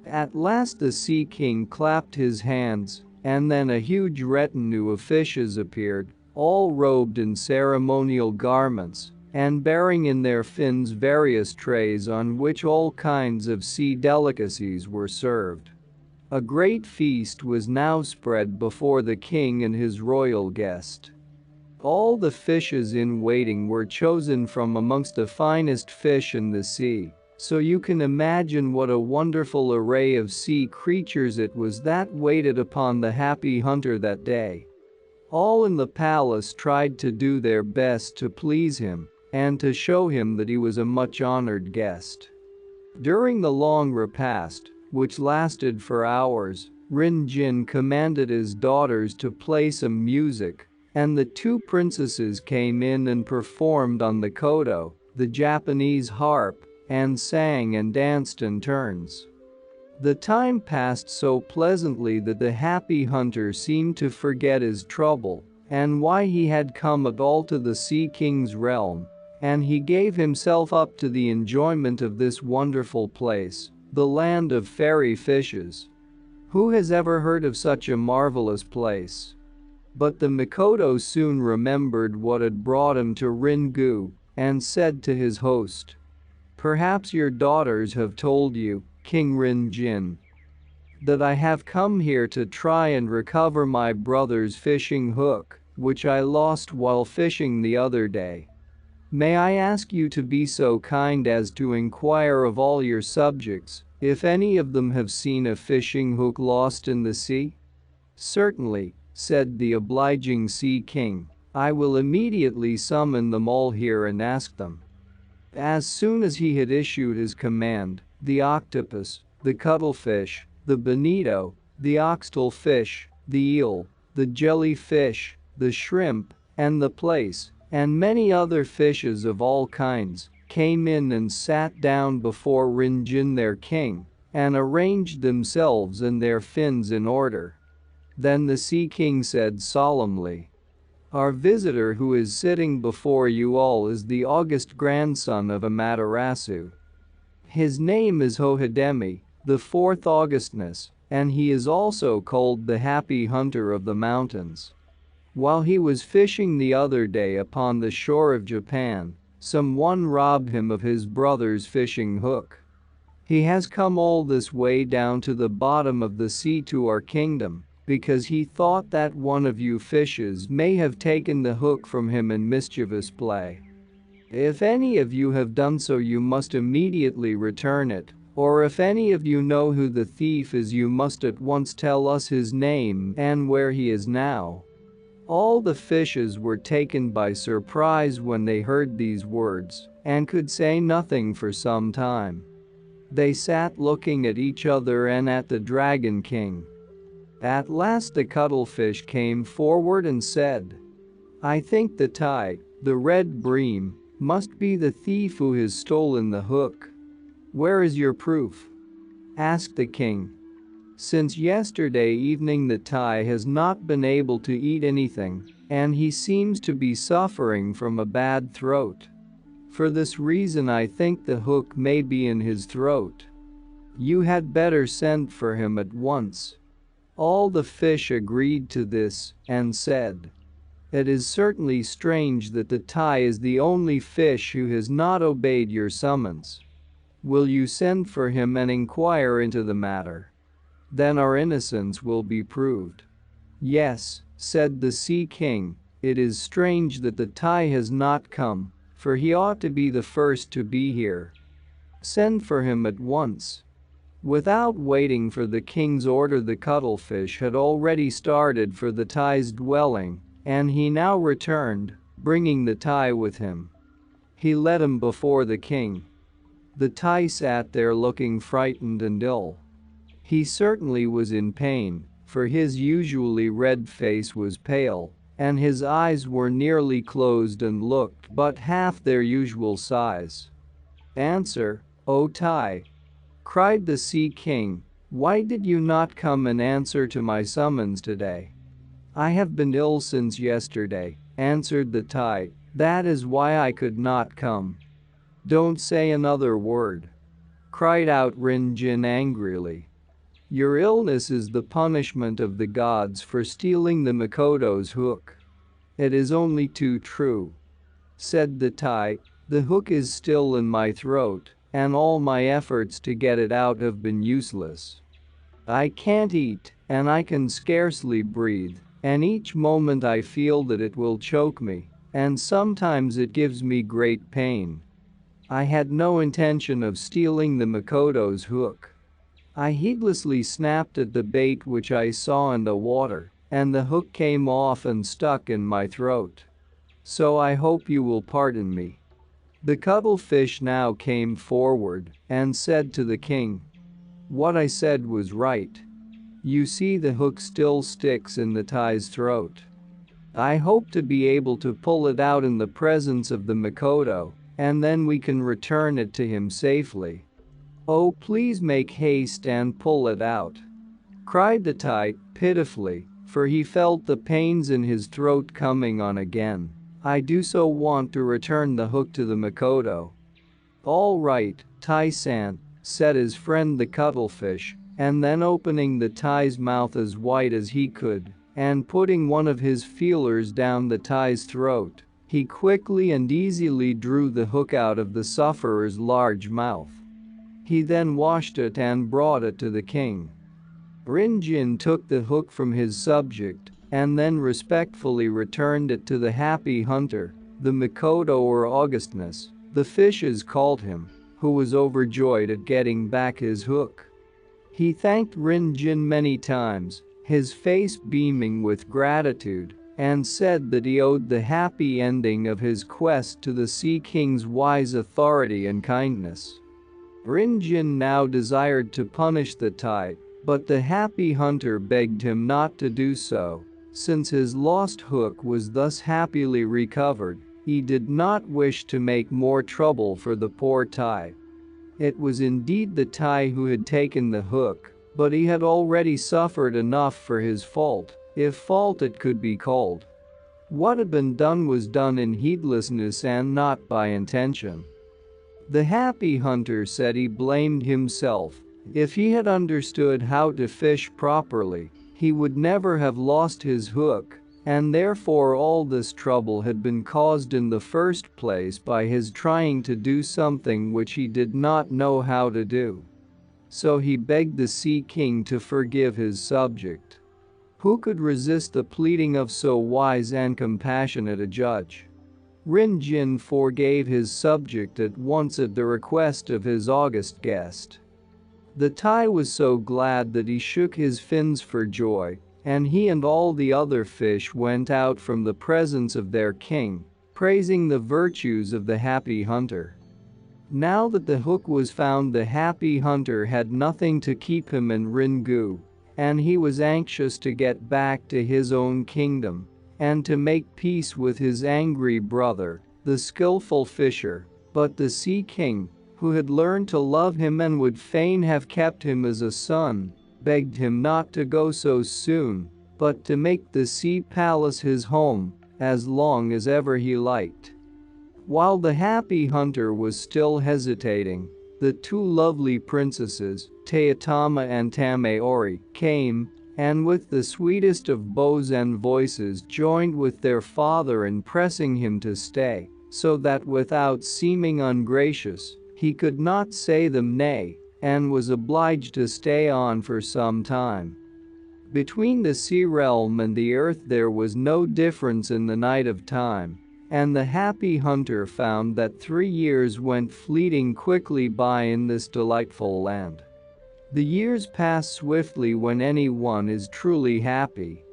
At last the Sea King clapped his hands, and then a huge retinue of fishes appeared, all robed in ceremonial garments, and bearing in their fins various trays on which all kinds of sea delicacies were served. A great feast was now spread before the king and his royal guest. All the fishes in waiting were chosen from amongst the finest fish in the sea, so you can imagine what a wonderful array of sea creatures it was that waited upon the happy hunter that day. All in the palace tried to do their best to please him, and to show him that he was a much honored guest. During the long repast, which lasted for hours, Rin-jin commanded his daughters to play some music, and the two princesses came in and performed on the koto, the Japanese harp, and sang and danced in turns. The time passed so pleasantly that the happy hunter seemed to forget his trouble and why he had come at all to the Sea King's realm, and he gave himself up to the enjoyment of this wonderful place, the land of fairy fishes. Who has ever heard of such a marvelous place? But the Mikoto soon remembered what had brought him to Ringu and said to his host, "Perhaps your daughters have told you, King Rin-jin, that I have come here to try and recover my brother's fishing hook, which I lost while fishing the other day. May I ask you to be so kind as to inquire of all your subjects if any of them have seen a fishing hook lost in the sea?" "Certainly," said the obliging Sea King. "I will immediately summon them all here and ask them." As soon as he had issued his command, the octopus, the cuttlefish, the bonito, the oxtail fish, the eel, the jellyfish, the shrimp, and the plaice, and many other fishes of all kinds, came in and sat down before Rin-jin their king, and arranged themselves and their fins in order. Then the Sea King said solemnly, "Our visitor who is sitting before you all is the august grandson of Amaterasu. His name is Hohidemi, the fourth Augustness, and he is also called the Happy Hunter of the Mountains. While he was fishing the other day upon the shore of Japan, someone robbed him of his brother's fishing hook. He has come all this way down to the bottom of the sea to our kingdom, because he thought that one of you fishes may have taken the hook from him in mischievous play. If any of you have done so, you must immediately return it, or if any of you know who the thief is, you must at once tell us his name and where he is now." All the fishes were taken by surprise when they heard these words and could say nothing for some time. They sat looking at each other and at the Dragon King. At last the cuttlefish came forward and said, "I think the Tai, the red bream, must be the thief who has stolen the hook." "Where is your proof?" asked the king. "Since yesterday evening the Tai has not been able to eat anything, and he seems to be suffering from a bad throat. For this reason I think the hook may be in his throat. You had better send for him at once." All the fish agreed to this and said, "It is certainly strange that the Tai is the only fish who has not obeyed your summons. Will you send for him and inquire into the matter? Then our innocence will be proved." "Yes," said the Sea King, "it is strange that the Tai has not come, for he ought to be the first to be here. Send for him at once." Without waiting for the king's order, the cuttlefish had already started for the Tai's dwelling, and he now returned, bringing the Tai with him. He led him before the king. The Tai sat there looking frightened and ill. He certainly was in pain, for his usually red face was pale, and his eyes were nearly closed and looked but half their usual size. "Answer, O Tai!" cried the Sea King. "Why did you not come and answer to my summons today?" "I have been ill since yesterday," answered the Tai. "That is why I could not come." "Don't say another word," cried out Rin-jin angrily. "Your illness is the punishment of the gods for stealing the Mikoto's hook." "It is only too true," said the Tai. "The hook is still in my throat, and all my efforts to get it out have been useless. I can't eat, and I can scarcely breathe, and each moment I feel that it will choke me, and sometimes it gives me great pain. I had no intention of stealing the Mikoto's hook. I heedlessly snapped at the bait which I saw in the water, and the hook came off and stuck in my throat. So I hope you will pardon me." The cuttlefish now came forward and said to the king, "What I said was right. You see the hook still sticks in the Thai's throat. I hope to be able to pull it out in the presence of the Mikoto, and then we can return it to him safely. Oh, please make haste and pull it out," cried the Thai pitifully, for he felt the pains in his throat coming on again. "I do so want to return the hook to the Mikoto." "All right, Tai-san," said his friend the cuttlefish, and then opening the Thai's mouth as wide as he could, and putting one of his feelers down the Thai's throat, he quickly and easily drew the hook out of the sufferer's large mouth. He then washed it and brought it to the king. Rinjin took the hook from his subject and then respectfully returned it to the happy hunter, the Mikoto or Augustness, the fishes called him, who was overjoyed at getting back his hook. He thanked Rinjin many times, his face beaming with gratitude, and said that he owed the happy ending of his quest to the Sea King's wise authority and kindness. Rinjin now desired to punish the Thai, but the happy hunter begged him not to do so. Since his lost hook was thus happily recovered, he did not wish to make more trouble for the poor Thai. It was indeed the Thai who had taken the hook, but he had already suffered enough for his fault, if fault it could be called. What had been done was done in heedlessness and not by intention. The happy hunter said he blamed himself. If he had understood how to fish properly, he would never have lost his hook, and therefore all this trouble had been caused in the first place by his trying to do something which he did not know how to do. So he begged the Sea King to forgive his subject. Who could resist the pleading of so wise and compassionate a judge? Rinjin forgave his subject at once at the request of his august guest. The Thai was so glad that he shook his fins for joy, and he and all the other fish went out from the presence of their king, praising the virtues of the happy hunter. Now that the hook was found, the happy hunter had nothing to keep him in Ringu, and he was anxious to get back to his own kingdom and to make peace with his angry brother, the skillful fisher. But the Sea King, who had learned to love him and would fain have kept him as a son, begged him not to go so soon, but to make the sea palace his home as long as ever he liked. While the happy hunter was still hesitating, the two lovely princesses, Teotama and Tameori, came, and with the sweetest of bows and voices joined with their father in pressing him to stay, so that without seeming ungracious, he could not say them nay, and was obliged to stay on for some time. Between the sea realm and the earth there was no difference in the night of time, and the happy hunter found that 3 years went fleeting quickly by in this delightful land. The years pass swiftly when anyone is truly happy.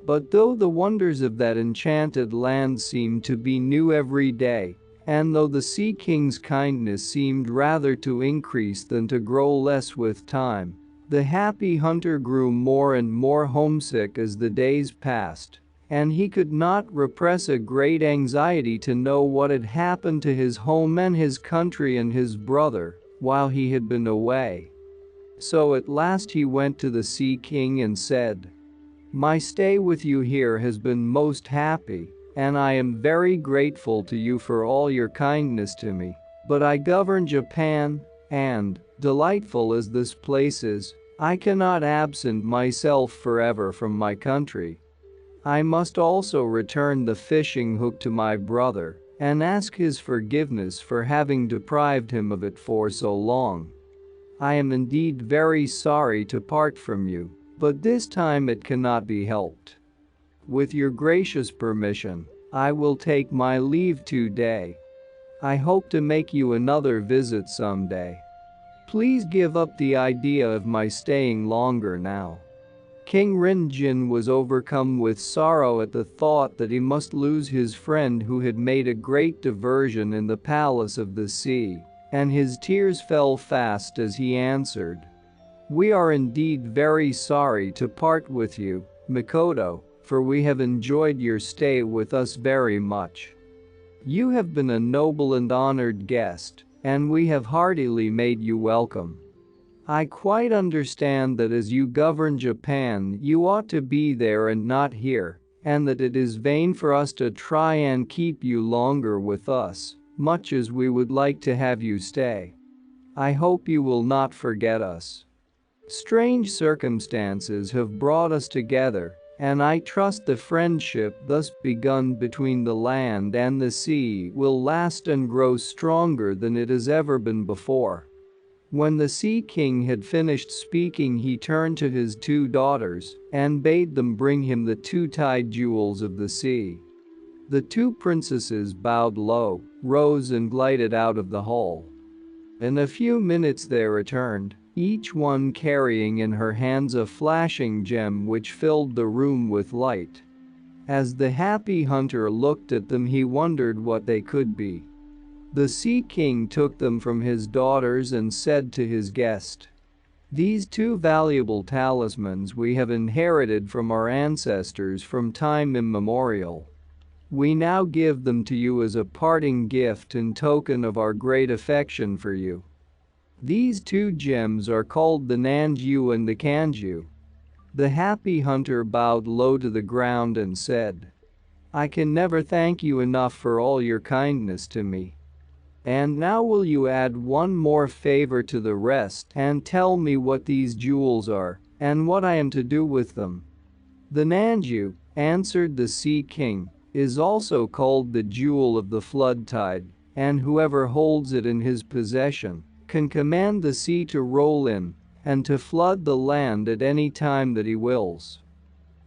But though the wonders of that enchanted land seemed to be new every day, and though the Sea King's kindness seemed rather to increase than to grow less with time, the happy hunter grew more and more homesick as the days passed, and he could not repress a great anxiety to know what had happened to his home and his country and his brother while he had been away. So at last he went to the Sea King and said, "My stay with you here has been most happy, and I am very grateful to you for all your kindness to me, but I govern Japan, and, delightful as this place is, I cannot absent myself forever from my country. I must also return the fishing hook to my brother and ask his forgiveness for having deprived him of it for so long. I am indeed very sorry to part from you, but this time it cannot be helped. With your gracious permission, I will take my leave today. I hope to make you another visit someday. Please give up the idea of my staying longer now. King Rinjin was overcome with sorrow at the thought that he must lose his friend who had made a great diversion in the palace of the sea, and his tears fell fast as he answered, "We are indeed very sorry to part with you, Mikoto, for we have enjoyed your stay with us very much. You have been a noble and honored guest, and we have heartily made you welcome. I quite understand that as you govern Japan, you ought to be there and not here, and that it is vain for us to try and keep you longer with us, much as we would like to have you stay. I hope you will not forget us. Strange circumstances have brought us together, and I trust the friendship thus begun between the land and the sea will last and grow stronger than it has ever been before." When the Sea King had finished speaking, he turned to his two daughters and bade them bring him the two tide jewels of the sea. The two princesses bowed low, rose and glided out of the hall. In a few minutes they returned, each one carrying in her hands a flashing gem which filled the room with light. As the happy hunter looked at them, he wondered what they could be. The Sea King took them from his daughters and said to his guest, "These two valuable talismans we have inherited from our ancestors from time immemorial. We now give them to you as a parting gift in token of our great affection for you. These two gems are called the Nanju and the Kanju." The happy hunter bowed low to the ground and said, "I can never thank you enough for all your kindness to me. And now will you add one more favor to the rest and tell me what these jewels are and what I am to do with them?" "The Nanju," answered the Sea King, "is also called the jewel of the flood tide, and whoever holds it in his possession can command the sea to roll in and to flood the land at any time that he wills.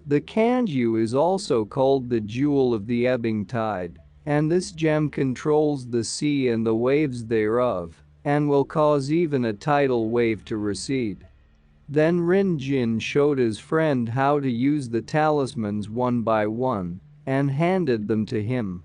The Kanju is also called the jewel of the ebbing tide, and this gem controls the sea and the waves thereof, and will cause even a tidal wave to recede." Then Rinjin showed his friend how to use the talismans one by one and handed them to him.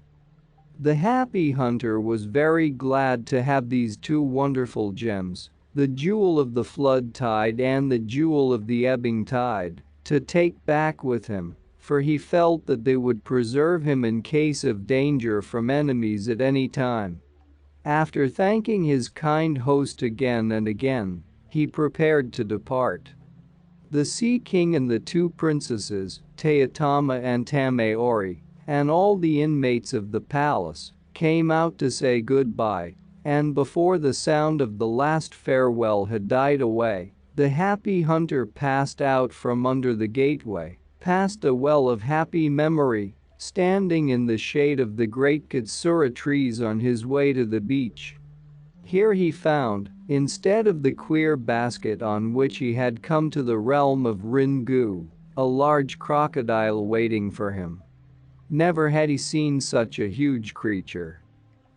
The happy hunter was very glad to have these two wonderful gems, the jewel of the flood tide and the jewel of the ebbing tide, to take back with him, for he felt that they would preserve him in case of danger from enemies at any time. After thanking his kind host again and again, he prepared to depart. The Sea King and the two princesses, Teotama and Tameori, and all the inmates of the palace, came out to say goodbye, and before the sound of the last farewell had died away, the happy hunter passed out from under the gateway, past a well of happy memory, standing in the shade of the great katsura trees on his way to the beach. Here he found, instead of the queer basket on which he had come to the realm of Ringu, a large crocodile waiting for him. Never had he seen such a huge creature.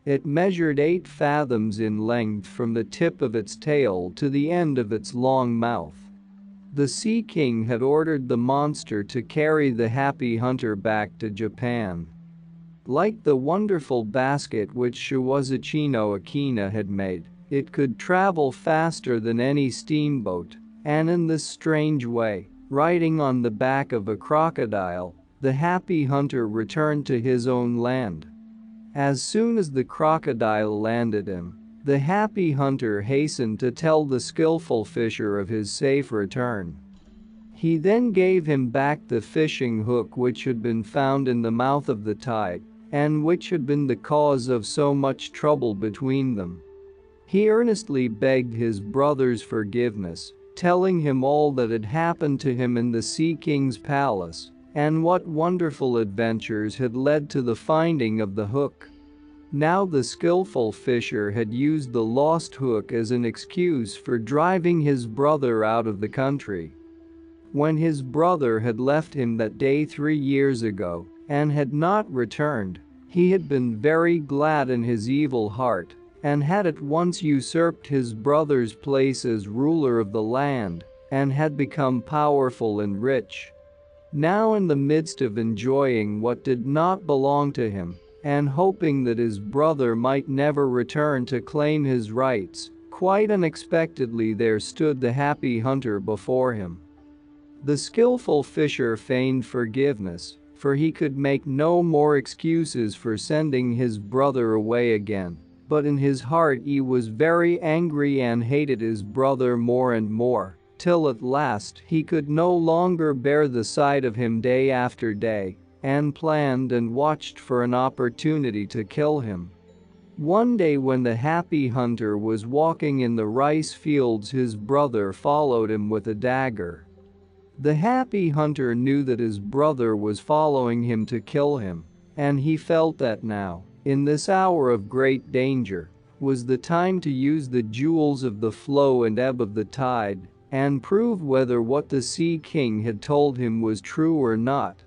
It measured 8 fathoms in length from the tip of its tail to the end of its long mouth. The Sea King had ordered the monster to carry the happy hunter back to Japan. Like the wonderful basket which Shiwazuchi no Akina had made, it could travel faster than any steamboat, and in this strange way, riding on the back of a crocodile, the happy hunter returned to his own land. As soon as the crocodile landed him, the happy hunter hastened to tell the skillful fisher of his safe return. He then gave him back the fishing hook which had been found in the mouth of the tide, and which had been the cause of so much trouble between them. He earnestly begged his brother's forgiveness, telling him all that had happened to him in the Sea King's palace, and what wonderful adventures had led to the finding of the hook. Now the skillful fisher had used the lost hook as an excuse for driving his brother out of the country. When his brother had left him that day 3 years ago and had not returned, he had been very glad in his evil heart and had at once usurped his brother's place as ruler of the land and had become powerful and rich. Now in the midst of enjoying what did not belong to him, and hoping that his brother might never return to claim his rights, quite unexpectedly there stood the happy hunter before him. The skillful fisher feigned forgiveness, for he could make no more excuses for sending his brother away again, but in his heart he was very angry and hated his brother more and more, till at last he could no longer bear the sight of him day after day, and planned and watched for an opportunity to kill him. One day when the happy hunter was walking in the rice fields, his brother followed him with a dagger. The happy hunter knew that his brother was following him to kill him, and he felt that now, in this hour of great danger, was the time to use the jewels of the flow and ebb of the tide, and prove whether what the Sea King had told him was true or not.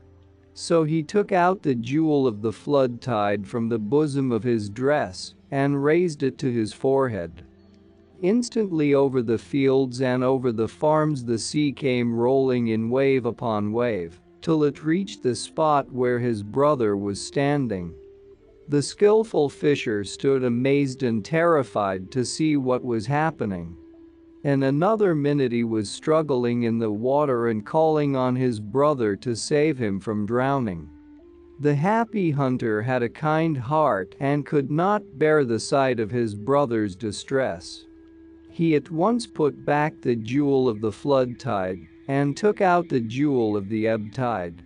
So he took out the jewel of the flood tide from the bosom of his dress, and raised it to his forehead. Instantly over the fields and over the farms the sea came rolling in wave upon wave, till it reached the spot where his brother was standing. The skillful fisher stood amazed and terrified to see what was happening. In another minute he was struggling in the water and calling on his brother to save him from drowning. The happy hunter had a kind heart and could not bear the sight of his brother's distress. He at once put back the jewel of the flood tide and took out the jewel of the ebb tide.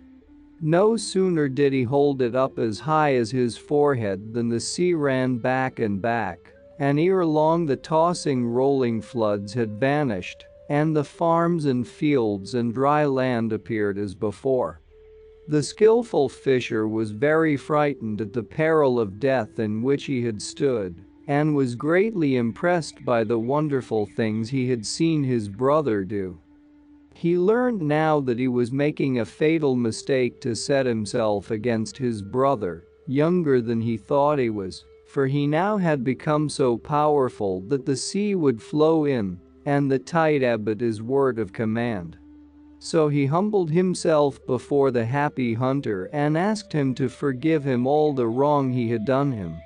No sooner did he hold it up as high as his forehead than the sea ran back and back, and ere long the tossing rolling floods had vanished, and the farms and fields and dry land appeared as before. The skillful fisher was very frightened at the peril of death in which he had stood, and was greatly impressed by the wonderful things he had seen his brother do. He learned now that he was making a fatal mistake to set himself against his brother, younger than he thought he was, for he now had become so powerful that the sea would flow in, and the tide ebb at his word of command. So he humbled himself before the happy hunter and asked him to forgive him all the wrong he had done him.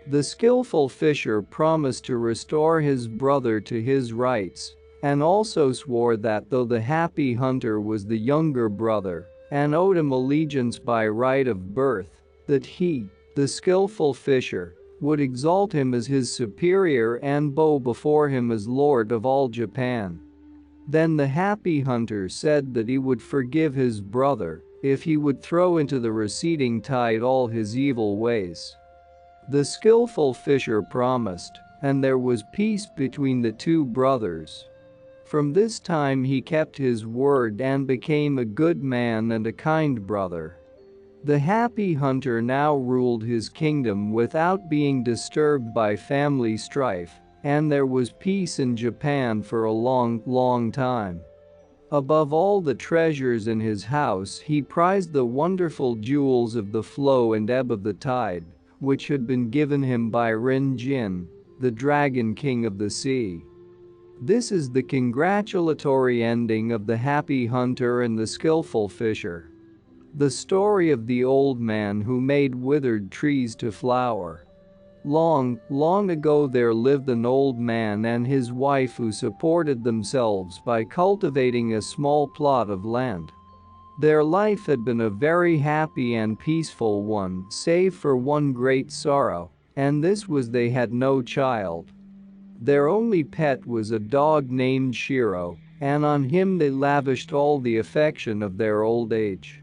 The skillful fisher promised to restore his brother to his rights, and also swore that though the happy hunter was the younger brother, and owed him allegiance by right of birth, that he, the skillful fisher, would exalt him as his superior and bow before him as lord of all Japan. Then the happy hunter said that he would forgive his brother if he would throw into the receding tide all his evil ways. The skillful fisher promised, and there was peace between the two brothers. From this time he kept his word and became a good man and a kind brother. The happy hunter now ruled his kingdom without being disturbed by family strife, and there was peace in Japan for a long, long time. Above all the treasures in his house he prized the wonderful jewels of the flow and ebb of the tide, which had been given him by Rin-jin, the Dragon King of the Sea. This is the congratulatory ending of The Happy Hunter and the Skillful Fisher. The story of the old man who made withered trees to flower. Long, long ago there lived an old man and his wife who supported themselves by cultivating a small plot of land. Their life had been a very happy and peaceful one, save for one great sorrow, and this was they had no child. Their only pet was a dog named Shiro, and on him they lavished all the affection of their old age.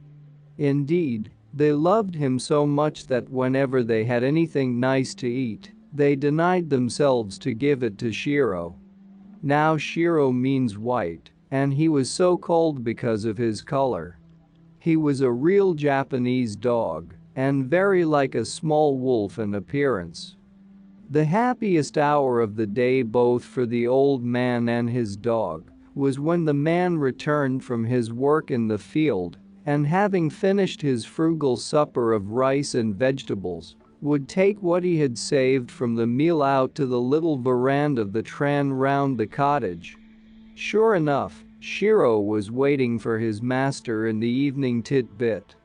Indeed, they loved him so much that whenever they had anything nice to eat, they denied themselves to give it to Shiro. Now Shiro means white, and he was so called because of his color. He was a real Japanese dog, and very like a small wolf in appearance. The happiest hour of the day both for the old man and his dog was when the man returned from his work in the field, and having finished his frugal supper of rice and vegetables, would take what he had saved from the meal out to the little veranda that ran round the cottage. Sure enough, Shiro was waiting for his master in the evening tit-bit.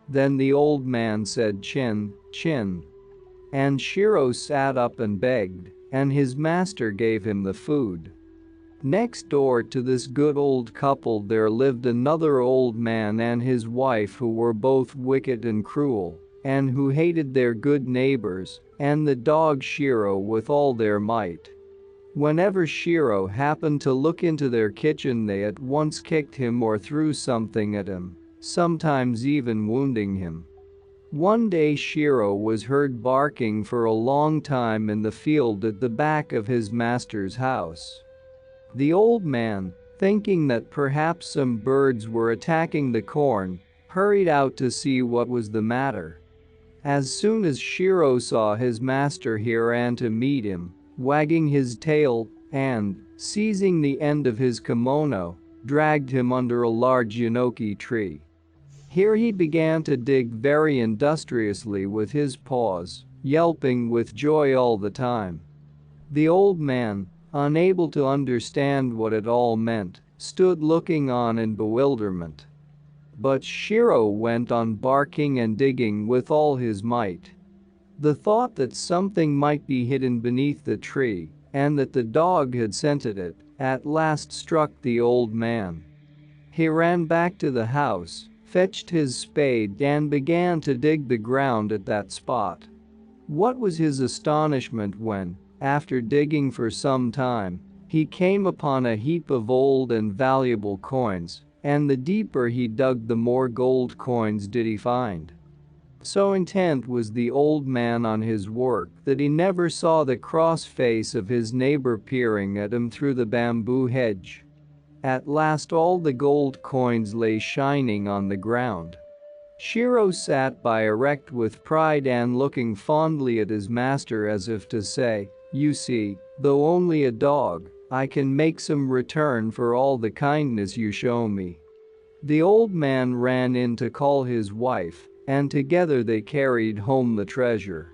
Then the old man said chin, chin. And Shiro sat up and begged, and his master gave him the food. Next door to this good old couple there lived another old man and his wife who were both wicked and cruel, and who hated their good neighbors and the dog Shiro with all their might. Whenever Shiro happened to look into their kitchen they at once kicked him or threw something at him, sometimes even wounding him. One day Shiro was heard barking for a long time in the field at the back of his master's house. The old man, thinking that perhaps some birds were attacking the corn, hurried out to see what was the matter. As soon as Shiro saw his master he ran to meet him, wagging his tail, and, seizing the end of his kimono, dragged him under a large yenoki tree. Here he began to dig very industriously with his paws, yelping with joy all the time. The old man, unable to understand what it all meant, stood looking on in bewilderment. But Shiro went on barking and digging with all his might. The thought that something might be hidden beneath the tree, and that the dog had scented it, at last struck the old man. He ran back to the house, fetched his spade and began to dig the ground at that spot. What was his astonishment when, after digging for some time, he came upon a heap of old and valuable coins, and the deeper he dug the more gold coins did he find. So intent was the old man on his work that he never saw the cross face of his neighbor peering at him through the bamboo hedge. At last all the gold coins lay shining on the ground. Shiro sat by erect with pride and looking fondly at his master as if to say, "You see, though only a dog, I can make some return for all the kindness you show me." The old man ran in to call his wife, and together they carried home the treasure.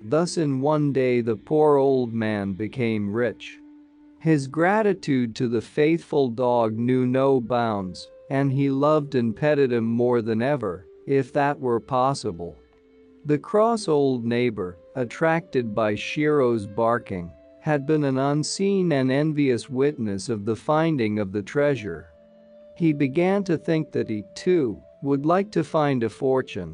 Thus in one day the poor old man became rich. His gratitude to the faithful dog knew no bounds, and he loved and petted him more than ever, if that were possible. The cross old neighbor, attracted by Shiro's barking, had been an unseen and envious witness of the finding of the treasure. He began to think that he, too, would like to find a fortune.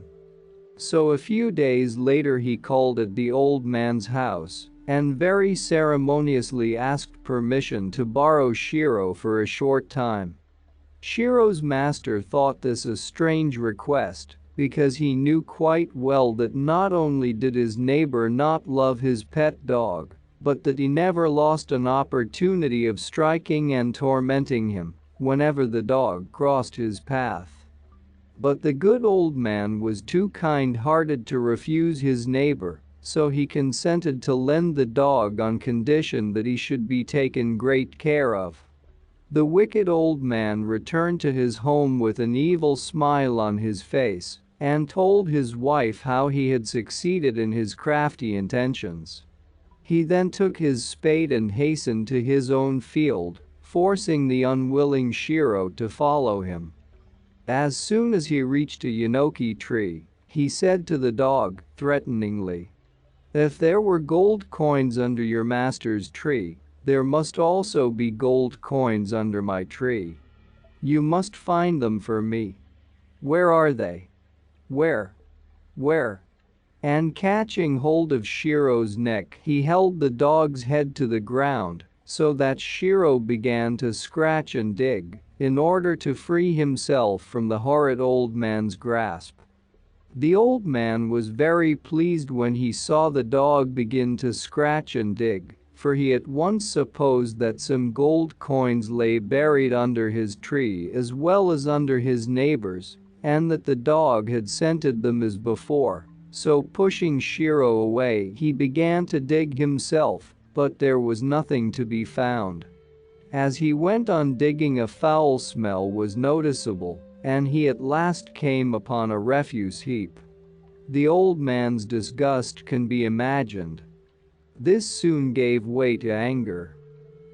So a few days later he called at the old man's house and very ceremoniously asked permission to borrow Shiro for a short time. Shiro's master thought this a strange request because he knew quite well that not only did his neighbor not love his pet dog, but that he never lost an opportunity of striking and tormenting him whenever the dog crossed his path. But the good old man was too kind-hearted to refuse his neighbor, so he consented to lend the dog on condition that he should be taken great care of. The wicked old man returned to his home with an evil smile on his face and told his wife how he had succeeded in his crafty intentions. He then took his spade and hastened to his own field, forcing the unwilling Shiro to follow him. As soon as he reached a yenoki tree, he said to the dog, threateningly, "If there were gold coins under your master's tree, there must also be gold coins under my tree. You must find them for me. Where are they? Where? Where?" And catching hold of Shiro's neck, he held the dog's head to the ground so that Shiro began to scratch and dig in order to free himself from the horrid old man's grasp. The old man was very pleased when he saw the dog begin to scratch and dig, for he at once supposed that some gold coins lay buried under his tree as well as under his neighbor's, and that the dog had scented them as before. So pushing Shiro away, he began to dig himself, but there was nothing to be found. As he went on digging, a foul smell was noticeable, and he at last came upon a refuse heap. The old man's disgust can be imagined. This soon gave way to anger.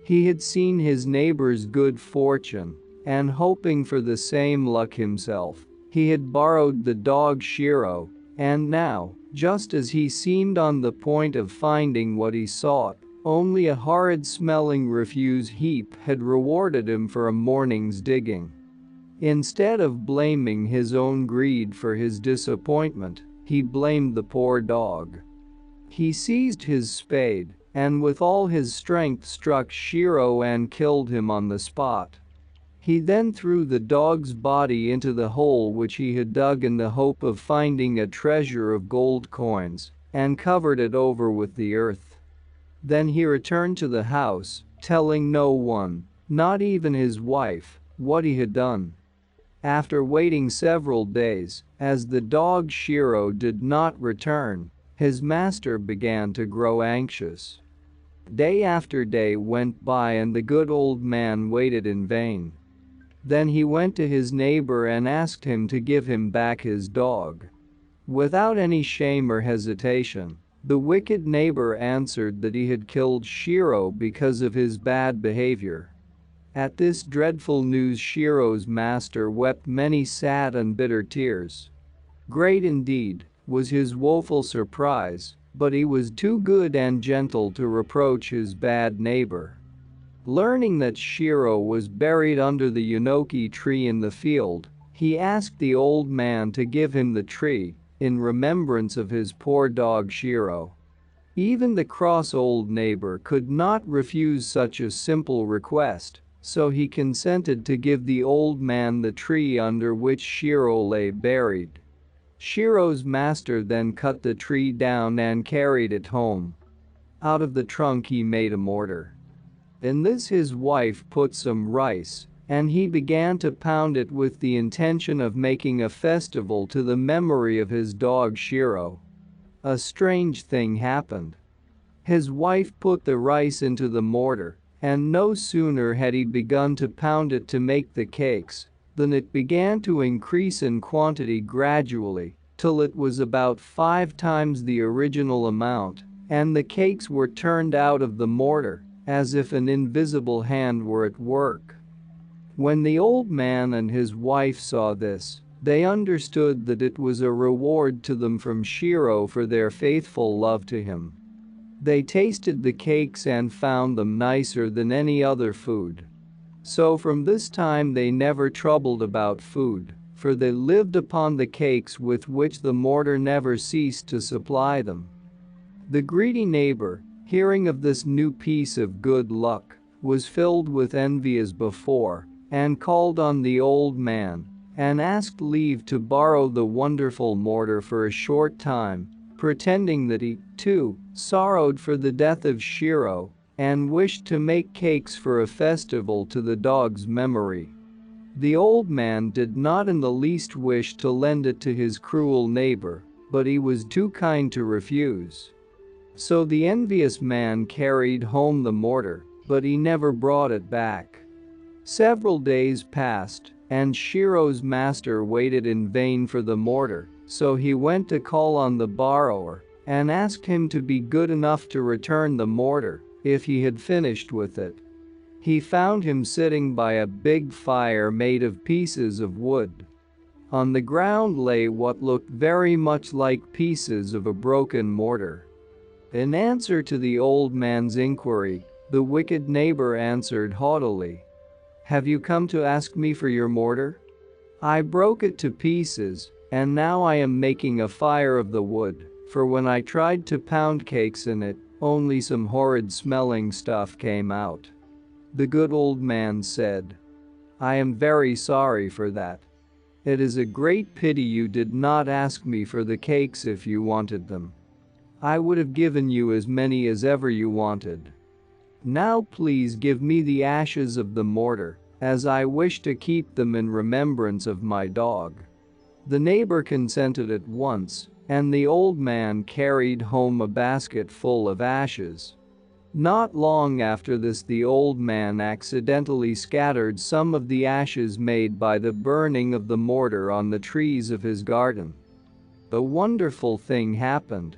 He had seen his neighbor's good fortune, and hoping for the same luck himself, he had borrowed the dog Shiro, and now, just as he seemed on the point of finding what he sought, only a horrid-smelling refuse heap had rewarded him for a morning's digging. Instead of blaming his own greed for his disappointment, he blamed the poor dog. He seized his spade and with all his strength struck Shiro and killed him on the spot. He then threw the dog's body into the hole which he had dug in the hope of finding a treasure of gold coins and covered it over with the earth. Then he returned to the house, telling no one, not even his wife, what he had done. After waiting several days, as the dog Shiro did not return, his master began to grow anxious. Day after day went by and the good old man waited in vain. Then he went to his neighbor and asked him to give him back his dog. Without any shame or hesitation, the wicked neighbor answered that he had killed Shiro because of his bad behavior. At this dreadful news, Shiro's master wept many sad and bitter tears. Great indeed was his woeful surprise, but he was too good and gentle to reproach his bad neighbor. Learning that Shiro was buried under the Yunoki tree in the field, he asked the old man to give him the tree in remembrance of his poor dog Shiro. Even the cross old neighbor could not refuse such a simple request, so he consented to give the old man the tree under which Shiro lay buried. Shiro's master then cut the tree down and carried it home. Out of the trunk he made a mortar. In this his wife put some rice, and he began to pound it with the intention of making a festival to the memory of his dog Shiro. A strange thing happened. His wife put the rice into the mortar, and no sooner had he begun to pound it to make the cakes than it began to increase in quantity gradually, till it was about 5 times the original amount, and the cakes were turned out of the mortar, as if an invisible hand were at work. When the old man and his wife saw this, they understood that it was a reward to them from Shiro for their faithful love to him. They tasted the cakes and found them nicer than any other food. So from this time they never troubled about food, for they lived upon the cakes with which the mortar never ceased to supply them. The greedy neighbor, hearing of this new piece of good luck, was filled with envy as before, and called on the old man, and asked leave to borrow the wonderful mortar for a short time, pretending that he, too, sorrowed for the death of Shiro, and wished to make cakes for a festival to the dog's memory. The old man did not in the least wish to lend it to his cruel neighbor, but he was too kind to refuse. So the envious man carried home the mortar, but he never brought it back. Several days passed, and Shiro's master waited in vain for the mortar, so he went to call on the borrower and asked him to be good enough to return the mortar if he had finished with it. He found him sitting by a big fire made of pieces of wood. On the ground lay what looked very much like pieces of a broken mortar. In answer to the old man's inquiry, the wicked neighbor answered haughtily, "Have you come to ask me for your mortar? I broke it to pieces, and now I am making a fire of the wood, for when I tried to pound cakes in it, only some horrid smelling stuff came out." The good old man said, "I am very sorry for that. It is a great pity you did not ask me for the cakes if you wanted them. I would have given you as many as ever you wanted. Now please give me the ashes of the mortar, as I wish to keep them in remembrance of my dog." The neighbor consented at once, and the old man carried home a basket full of ashes. Not long after this, the old man accidentally scattered some of the ashes made by the burning of the mortar on the trees of his garden. A wonderful thing happened.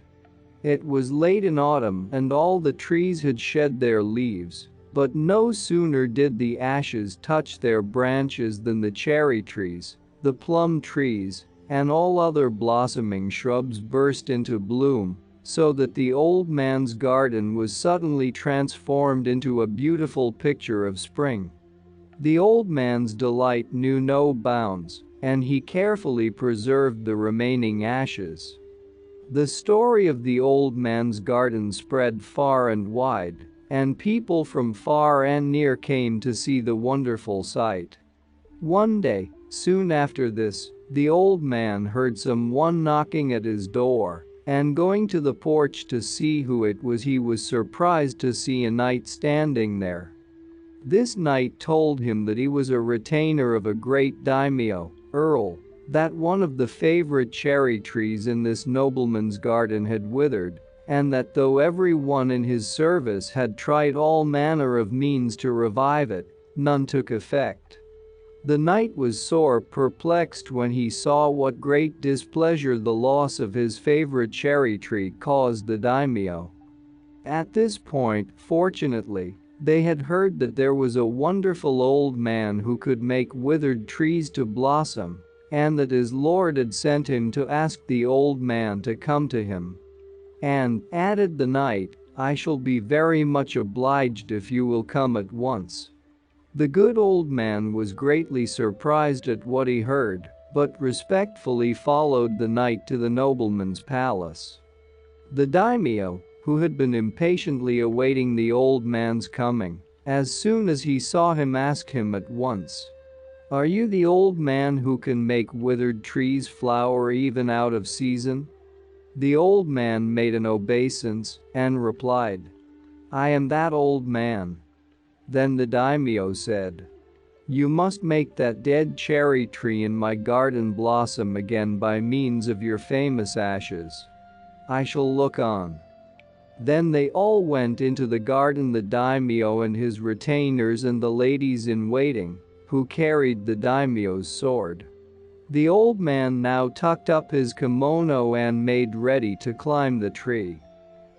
It was late in autumn and all the trees had shed their leaves, But no sooner did the ashes touch their branches than the cherry trees, the plum trees, and all other blossoming shrubs burst into bloom, so that the old man's garden was suddenly transformed into a beautiful picture of spring. The old man's delight knew no bounds, and he carefully preserved the remaining ashes. The story of the old man's garden spread far and wide, and people from far and near came to see the wonderful sight. One day, soon after this, the old man heard someone knocking at his door, and going to the porch to see who it was, he was surprised to see a knight standing there. This knight told him that he was a retainer of a great daimyo, earl, that one of the favorite cherry trees in this nobleman's garden had withered, and that though every one in his service had tried all manner of means to revive it, none took effect. The knight was sore perplexed when he saw what great displeasure the loss of his favorite cherry tree caused the daimyo. At this point, fortunately, they had heard that there was a wonderful old man who could make withered trees to blossom, and that his lord had sent him to ask the old man to come to him. And, added the knight, I shall be very much obliged if you will come at once. The good old man was greatly surprised at what he heard, but respectfully followed the knight to the nobleman's palace. The daimyo, who had been impatiently awaiting the old man's coming, as soon as he saw him asked him at once, "Are you the old man who can make withered trees flower even out of season?" The old man made an obeisance and replied, "I am that old man." Then the daimyo said, "You must make that dead cherry tree in my garden blossom again by means of your famous ashes. I shall look on." Then they all went into the garden, the daimyo and his retainers and the ladies in waiting, who carried the daimyo's sword. The old man now tucked up his kimono and made ready to climb the tree.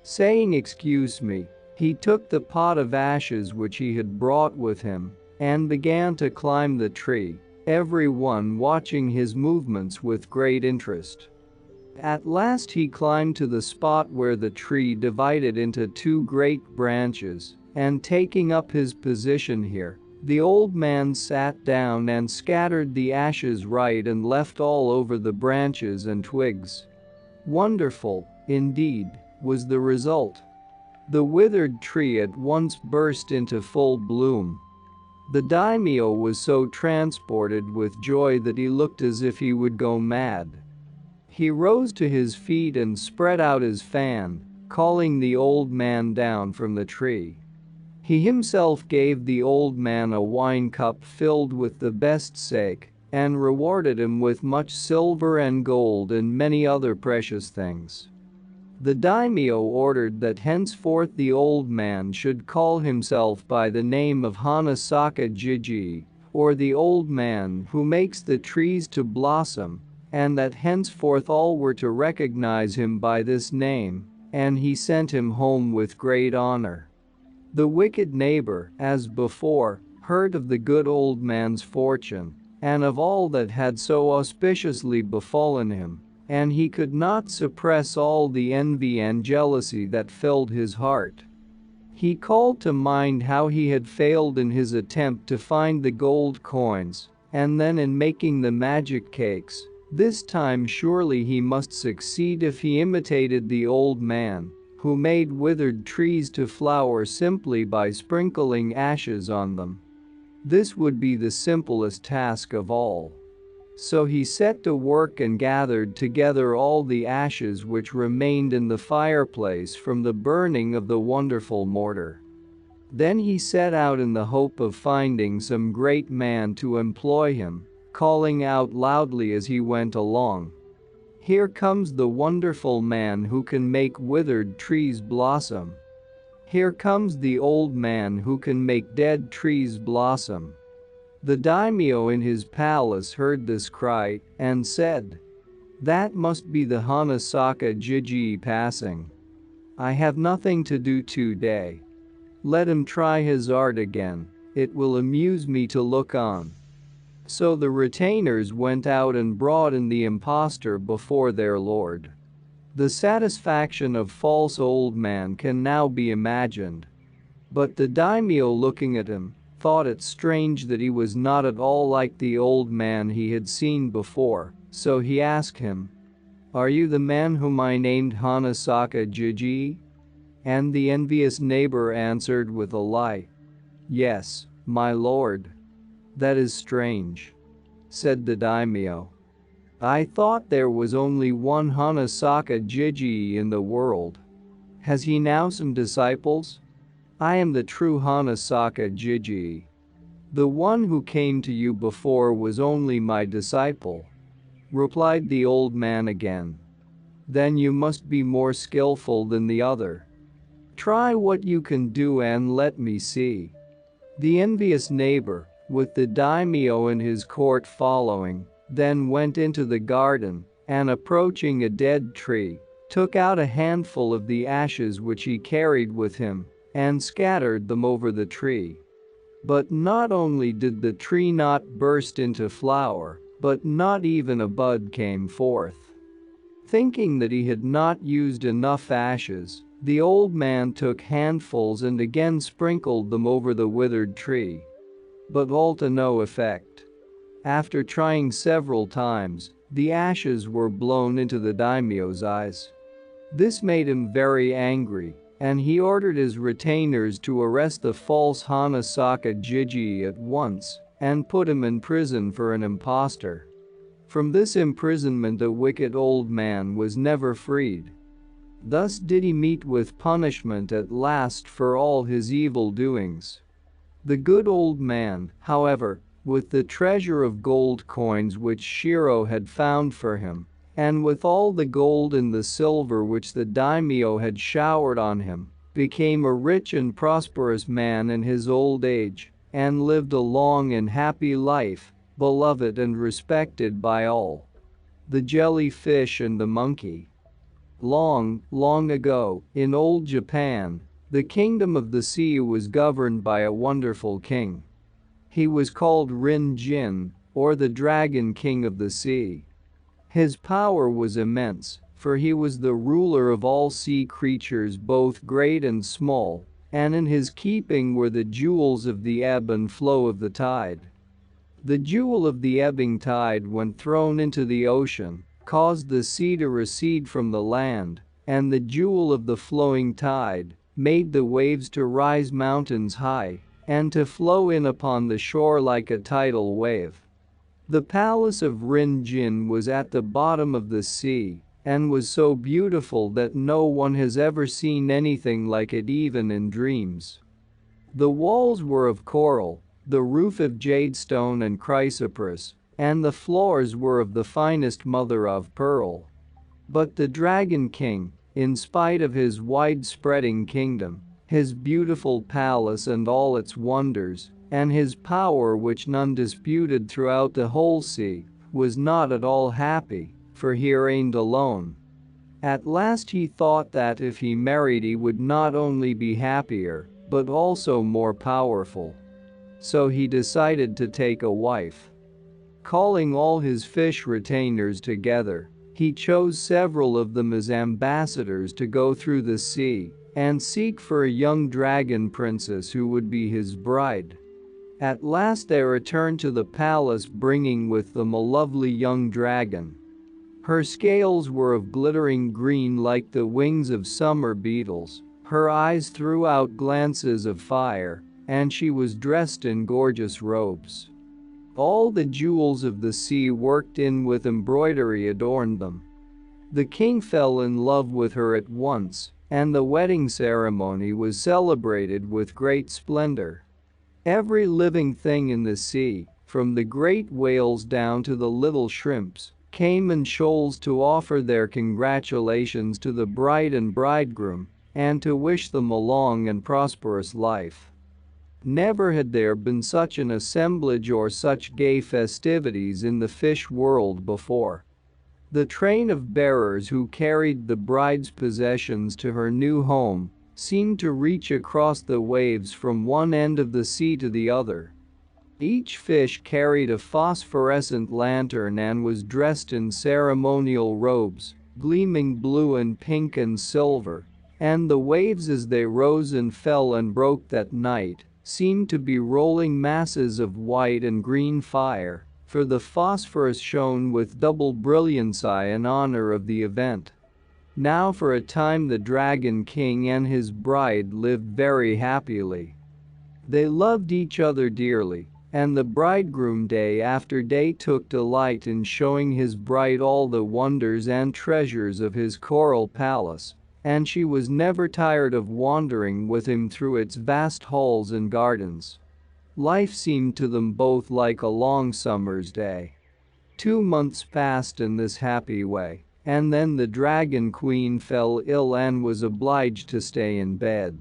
Saying "Excuse me," he took the pot of ashes which he had brought with him and began to climb the tree, everyone watching his movements with great interest. At last he climbed to the spot where the tree divided into two great branches, and taking up his position here, the old man sat down and scattered the ashes right and left all over the branches and twigs. Wonderful, indeed, was the result. The withered tree at once burst into full bloom. The daimyo was so transported with joy that he looked as if he would go mad. He rose to his feet and spread out his fan, calling the old man down from the tree. He himself gave the old man a wine cup filled with the best sake, and rewarded him with much silver and gold and many other precious things. The daimyo ordered that henceforth the old man should call himself by the name of Hanasaka Jiji, or the old man who makes the trees to blossom, and that henceforth all were to recognize him by this name, and he sent him home with great honor. The wicked neighbor, as before, heard of the good old man's fortune, and of all that had so auspiciously befallen him, and he could not suppress all the envy and jealousy that filled his heart. He called to mind how he had failed in his attempt to find the gold coins, and then in making the magic cakes. This time surely he must succeed if he imitated the old man, who made withered trees to flower simply by sprinkling ashes on them. This would be the simplest task of all. So he set to work and gathered together all the ashes which remained in the fireplace from the burning of the wonderful mortar. Then he set out in the hope of finding some great man to employ him, calling out loudly as he went along, "Here comes the wonderful man who can make withered trees blossom. Here comes the old man who can make dead trees blossom." The daimyo in his palace heard this cry and said, "That must be the Hanasaka Jiji passing. I have nothing to do today. Let him try his art again. It will amuse me to look on." So the retainers went out and brought in the impostor before their lord. The satisfaction of false old man can now be imagined. But the daimyo, looking at him, thought it strange that he was not at all like the old man he had seen before, so he asked him, "Are you the man whom I named Hanasaka Jiji?" And the envious neighbor answered with a lie, "Yes, my lord." "That is strange," said the daimyo. "I thought there was only one Hanasaka Jiji in the world. Has he now some disciples? I am the true Hanasaka Jiji. The one who came to you before was only my disciple," replied the old man again. "Then you must be more skillful than the other. Try what you can do and let me see." The envious neighbor, with the daimyo and his court following, then went into the garden and, approaching a dead tree, took out a handful of the ashes which he carried with him and scattered them over the tree. But not only did the tree not burst into flower, but not even a bud came forth. Thinking that he had not used enough ashes, the old man took handfuls and again sprinkled them over the withered tree. But all to no effect. After trying several times, the ashes were blown into the daimyo's eyes. This made him very angry, and he ordered his retainers to arrest the false Hanasaka Jiji at once and put him in prison for an impostor. From this imprisonment a wicked old man was never freed. Thus did he meet with punishment at last for all his evil doings. The good old man, however, with the treasure of gold coins which Shiro had found for him, and with all the gold and the silver which the daimyo had showered on him, became a rich and prosperous man in his old age, and lived a long and happy life, beloved and respected by all. The jellyfish and the monkey. Long, long ago, in old Japan, the kingdom of the sea was governed by a wonderful king. He was called Rin Jin, or the Dragon King of the Sea. His power was immense, for he was the ruler of all sea creatures both great and small, and in his keeping were the jewels of the ebb and flow of the tide. The jewel of the ebbing tide, when thrown into the ocean, caused the sea to recede from the land, and the jewel of the flowing tide made the waves to rise mountains high and to flow in upon the shore like a tidal wave. The palace of Rin Jin was at the bottom of the sea and was so beautiful that no one has ever seen anything like it even in dreams. The walls were of coral, the roof of jadestone and chrysoprase, and the floors were of the finest mother of pearl. But the Dragon King, in spite of his wide-spreading kingdom, his beautiful palace and all its wonders, and his power which none disputed throughout the whole sea, was not at all happy, for he reigned alone. At last he thought that if he married he would not only be happier, but also more powerful. So he decided to take a wife. Calling all his fish retainers together, he chose several of them as ambassadors to go through the sea and seek for a young dragon princess who would be his bride. At last they returned to the palace, bringing with them a lovely young dragon. Her scales were of glittering green like the wings of summer beetles, her eyes threw out glances of fire, and she was dressed in gorgeous robes. All the jewels of the sea worked in with embroidery adorned them. The king fell in love with her at once, and the wedding ceremony was celebrated with great splendor. Every living thing in the sea, from the great whales down to the little shrimps, came in shoals to offer their congratulations to the bride and bridegroom and to wish them a long and prosperous life. Never had there been such an assemblage or such gay festivities in the fish world before. The train of bearers who carried the bride's possessions to her new home seemed to reach across the waves from one end of the sea to the other. Each fish carried a phosphorescent lantern and was dressed in ceremonial robes, gleaming blue and pink and silver, and the waves as they rose and fell and broke that night seemed to be rolling masses of white and green fire, for the phosphorus shone with double brilliancy in honor of the event. Now for a time the Dragon King and his bride lived very happily. They loved each other dearly, and the bridegroom day after day took delight in showing his bride all the wonders and treasures of his coral palace, and she was never tired of wandering with him through its vast halls and gardens. Life seemed to them both like a long summer's day. 2 months passed in this happy way, and then the Dragon Queen fell ill and was obliged to stay in bed.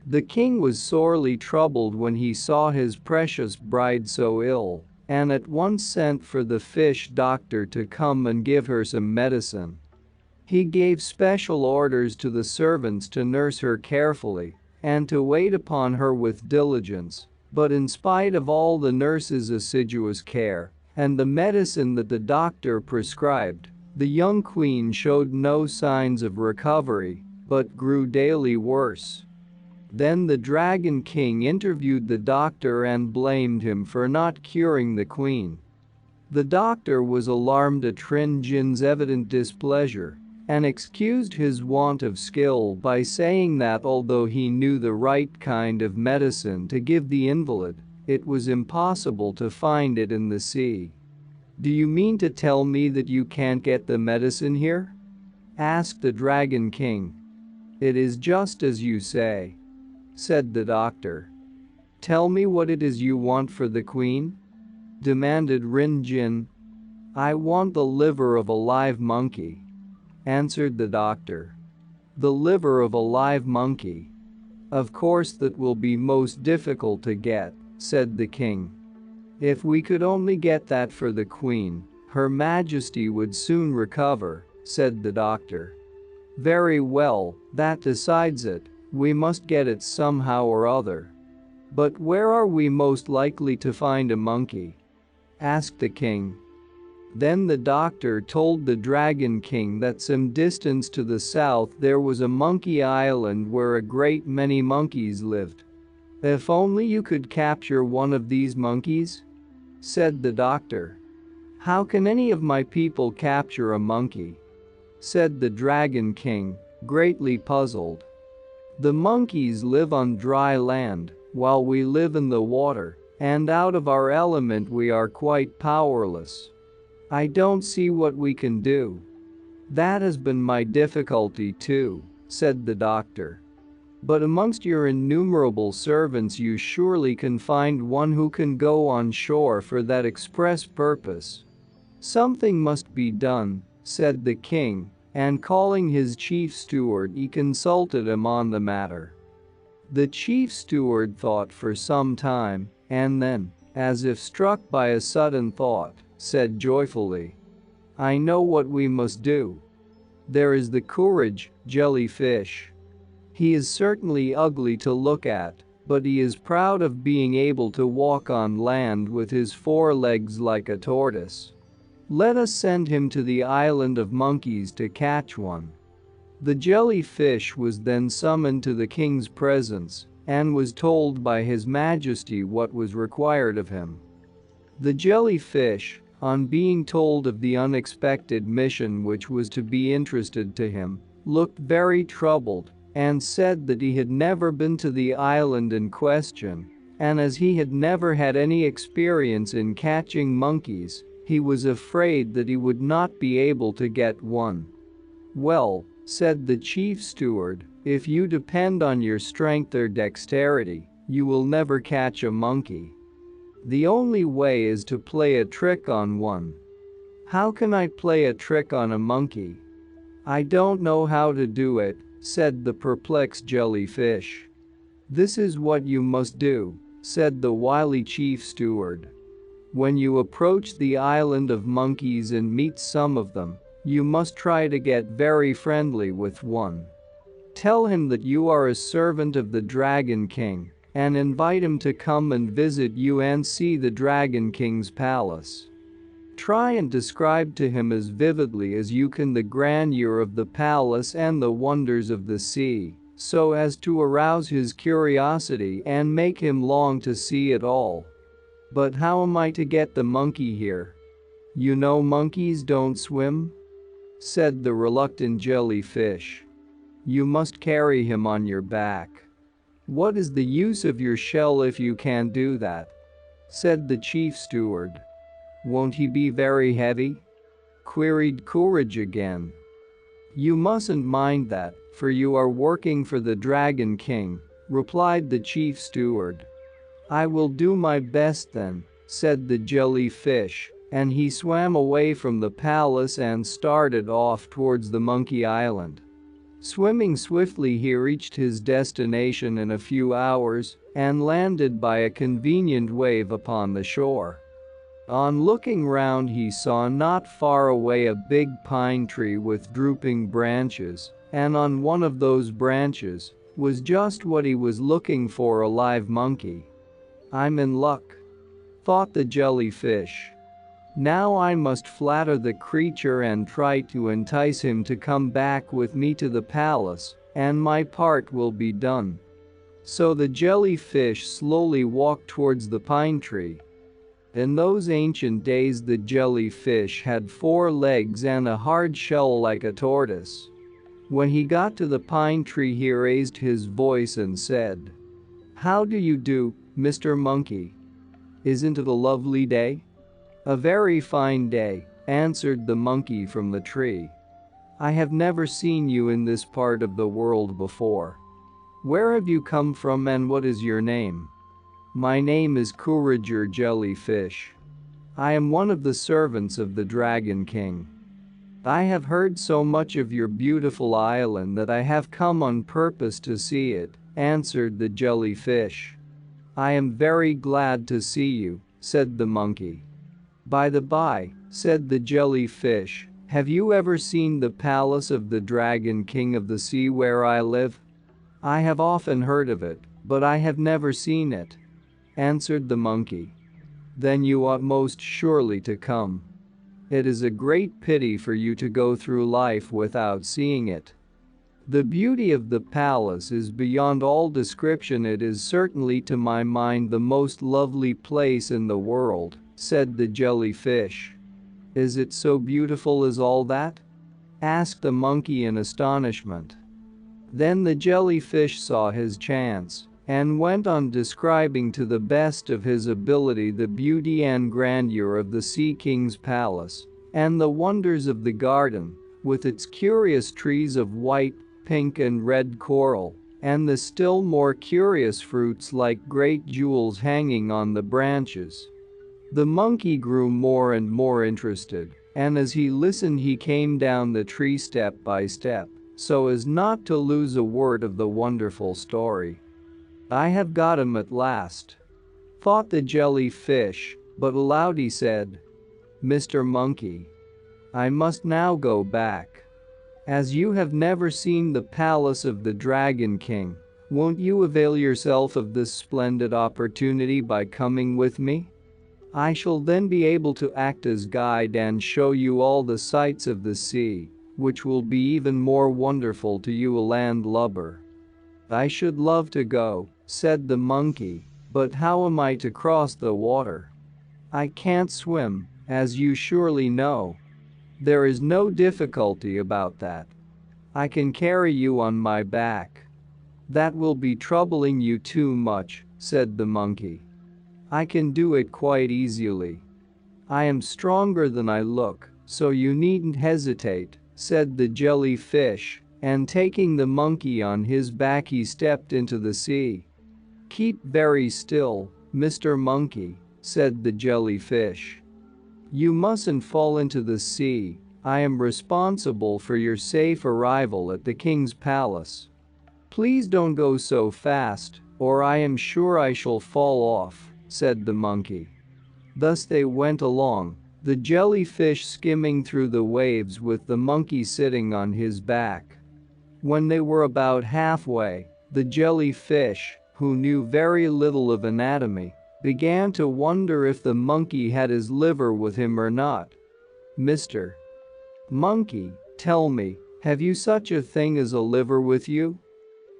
The king was sorely troubled when he saw his precious bride so ill, and at once sent for the fish doctor to come and give her some medicine. He gave special orders to the servants to nurse her carefully and to wait upon her with diligence, but in spite of all the nurse's assiduous care and the medicine that the doctor prescribed, the young queen showed no signs of recovery, but grew daily worse. Then the Dragon King interviewed the doctor and blamed him for not curing the queen. The doctor was alarmed at Rin Jin's evident displeasure and excused his want of skill by saying that although he knew the right kind of medicine to give the invalid, it was impossible to find it in the sea. "Do you mean to tell me that you can't get the medicine here?" asked the Dragon King. "It is just as you say," said the doctor. "Tell me what it is you want for the queen?" demanded Rin Jin. "I want the liver of a live monkey," answered the doctor. "The liver of a live monkey? Of course that will be most difficult to get," said the king. "If we could only get that for the queen, Her Majesty would soon recover," said the doctor. "Very well, that decides it. We must get it somehow or other. But where are we most likely to find a monkey?" asked the king. Then the doctor told the Dragon King that some distance to the south there was a monkey island where a great many monkeys lived. "If only you could capture one of these monkeys?" said the doctor. "How can any of my people capture a monkey?" said the Dragon King, greatly puzzled. "The monkeys live on dry land, while we live in the water, and out of our element we are quite powerless. I don't see what we can do." "That has been my difficulty too," said the doctor. "But amongst your innumerable servants you surely can find one who can go on shore for that express purpose." "Something must be done," said the king, and calling his chief steward he consulted him on the matter. The chief steward thought for some time, and then, as if struck by a sudden thought, said joyfully, "I know what we must do. There is the courage jellyfish. He is certainly ugly to look at, but he is proud of being able to walk on land with his 4 legs like a tortoise. Let us send him to the island of monkeys to catch one." The jellyfish was then summoned to the king's presence and was told by His Majesty what was required of him. The jellyfish, on being told of the unexpected mission which was to be entrusted to him, looked very troubled and said that he had never been to the island in question, and as he had never had any experience in catching monkeys, he was afraid that he would not be able to get one. "Well," said the chief steward, "if you depend on your strength or dexterity, you will never catch a monkey. The only way is to play a trick on one." "How can I play a trick on a monkey?" "I don't know how to do it," said the perplexed jellyfish. "This is what you must do," said the wily chief steward. "When you approach the island of monkeys and meet some of them, you must try to get very friendly with one. Tell him that you are a servant of the Dragon King and invite him to come and visit you and see the Dragon King's palace. Try and describe to him as vividly as you can the grandeur of the palace and the wonders of the sea, so as to arouse his curiosity and make him long to see it all. But how am I to get the monkey here? You know monkeys don't swim," said the reluctant jellyfish. "You must carry him on your back." "What is the use of your shell if you can't do that?" said the chief steward. "Won't he be very heavy?" queried Courage again. "You mustn't mind that, for you are working for the Dragon King," replied the chief steward. "I will do my best then," said the jellyfish, and he swam away from the palace and started off towards the Monkey Island. Swimming swiftly, he reached his destination in a few hours and landed by a convenient wave upon the shore. On looking round, he saw not far away a big pine tree with drooping branches, and on one of those branches was just what he was looking for, a live monkey. "I'm in luck," thought the jellyfish. "Now I must flatter the creature and try to entice him to come back with me to the palace, and my part will be done." So the jellyfish slowly walked towards the pine tree. In those ancient days, the jellyfish had 4 legs and a hard shell like a tortoise. When he got to the pine tree, he raised his voice and said, "How do you do, Mr. Monkey? Isn't it a lovely day?" "A very fine day," answered the monkey from the tree. "I have never seen you in this part of the world before. Where have you come from and what is your name?" "My name is Courage Jellyfish. I am one of the servants of the Dragon King. I have heard so much of your beautiful island that I have come on purpose to see it," answered the jellyfish. "I am very glad to see you," said the monkey. "By the by," said the jellyfish, "have you ever seen the palace of the Dragon King of the Sea where I live?" "I have often heard of it, but I have never seen it," answered the monkey. "Then you ought most surely to come. It is a great pity for you to go through life without seeing it. The beauty of the palace is beyond all description. It is certainly to my mind the most lovely place in the world," said the jellyfish. "Is it so beautiful as all that?" asked the monkey in astonishment. Then the jellyfish saw his chance and went on describing to the best of his ability the beauty and grandeur of the Sea King's palace and the wonders of the garden, with its curious trees of white, pink and red coral, and the still more curious fruits like great jewels hanging on the branches. The monkey grew more and more interested, and as he listened he came down the tree step by step, so as not to lose a word of the wonderful story. "I have got him at last," thought the jellyfish, but aloud he said, "Mr. Monkey, I must now go back. As you have never seen the palace of the Dragon King, won't you avail yourself of this splendid opportunity by coming with me? I shall then be able to act as guide and show you all the sights of the sea, which will be even more wonderful to you, a landlubber." "I should love to go," said the monkey, "but how am I to cross the water? I can't swim, as you surely know." "There is no difficulty about that. I can carry you on my back." "That will be troubling you too much," said the monkey. "I can do it quite easily. I am stronger than I look, so you needn't hesitate," said the jellyfish, and taking the monkey on his back he stepped into the sea. "Keep very still, Mr. Monkey," said the jellyfish. "You mustn't fall into the sea. I am responsible for your safe arrival at the king's palace. Please don't go so fast, or I am sure I shall fall off," said the monkey. Thus they went along, the jellyfish skimming through the waves with the monkey sitting on his back. When they were about halfway, the jellyfish, who knew very little of anatomy, began to wonder if the monkey had his liver with him or not. "Mr. Monkey, tell me, have you such a thing as a liver with you?"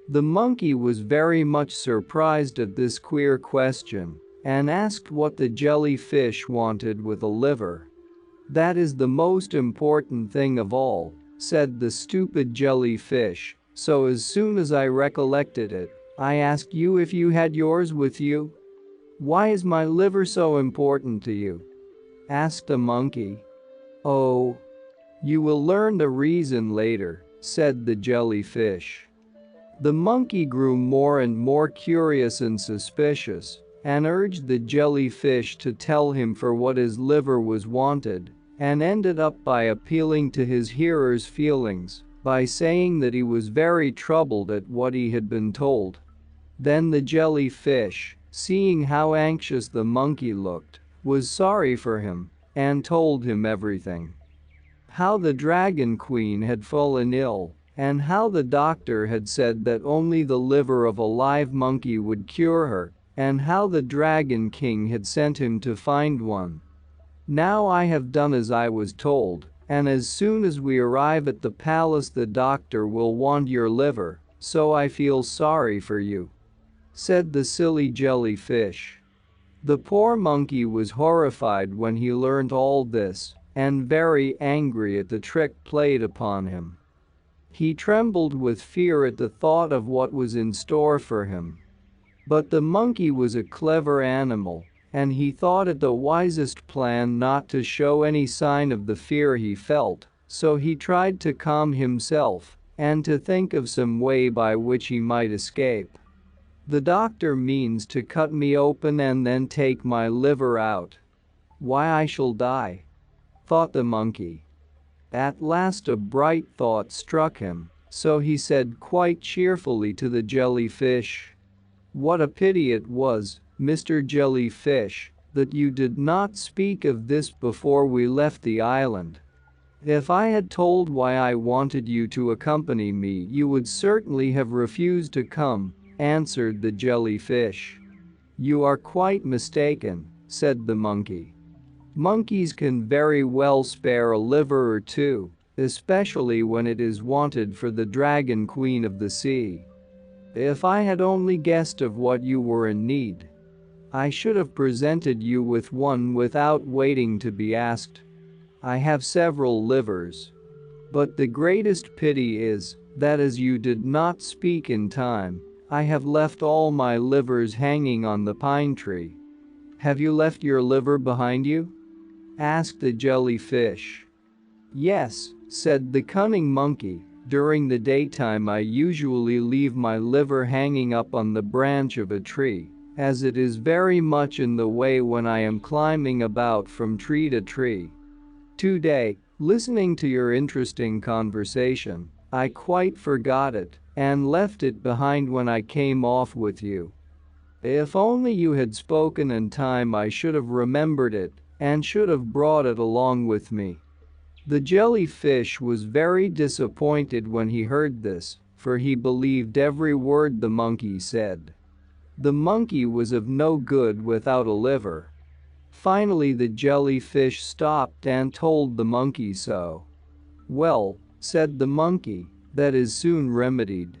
The monkey was very much surprised at this queer question and asked what the jellyfish wanted with a liver. "That is the most important thing of all," said the stupid jellyfish, "so as soon as I recollected it, I asked you if you had yours with you." "Why is my liver so important to you?" asked the monkey. "Oh, you will learn the reason later," said the jellyfish. The monkey grew more and more curious and suspicious and urged the jellyfish to tell him for what his liver was wanted, and ended up by appealing to his hearer's feelings by saying that he was very troubled at what he had been told. Then the jellyfish, seeing how anxious the monkey looked, was sorry for him and told him everything. How the dragon queen had fallen ill, and how the doctor had said that only the liver of a live monkey would cure her, and how the dragon king had sent him to find one. "Now I have done as I was told, and as soon as we arrive at the palace the doctor will want your liver, so I feel sorry for you," said the silly jellyfish. The poor monkey was horrified when he learned all this, and very angry at the trick played upon him. He trembled with fear at the thought of what was in store for him. But the monkey was a clever animal, and he thought it the wisest plan not to show any sign of the fear he felt, so he tried to calm himself and to think of some way by which he might escape. "The doctor means to cut me open and then take my liver out. Why, I shall die," thought the monkey. At last a bright thought struck him, so he said quite cheerfully to the jellyfish, "What a pity it was, Mr. Jellyfish, that you did not speak of this before we left the island. If I had told why I wanted you to accompany me, you would certainly have refused to come," answered the jellyfish. "You are quite mistaken," said the monkey. "Monkeys can very well spare a liver or two, especially when it is wanted for the dragon queen of the sea. If I had only guessed of what you were in need, I should have presented you with one without waiting to be asked. I have several livers. But the greatest pity is that as you did not speak in time, I have left all my livers hanging on the pine tree." "Have you left your liver behind you?" asked the jellyfish. "Yes," said the cunning monkey. "During the daytime I usually leave my liver hanging up on the branch of a tree, as it is very much in the way when I am climbing about from tree to tree. Today, listening to your interesting conversation, I quite forgot it and left it behind when I came off with you. If only you had spoken in time I should have remembered it and should have brought it along with me." The jellyfish was very disappointed when he heard this, for he believed every word the monkey said. The monkey was of no good without a liver. Finally the jellyfish stopped and told the monkey so. "Well," said the monkey, "that is soon remedied.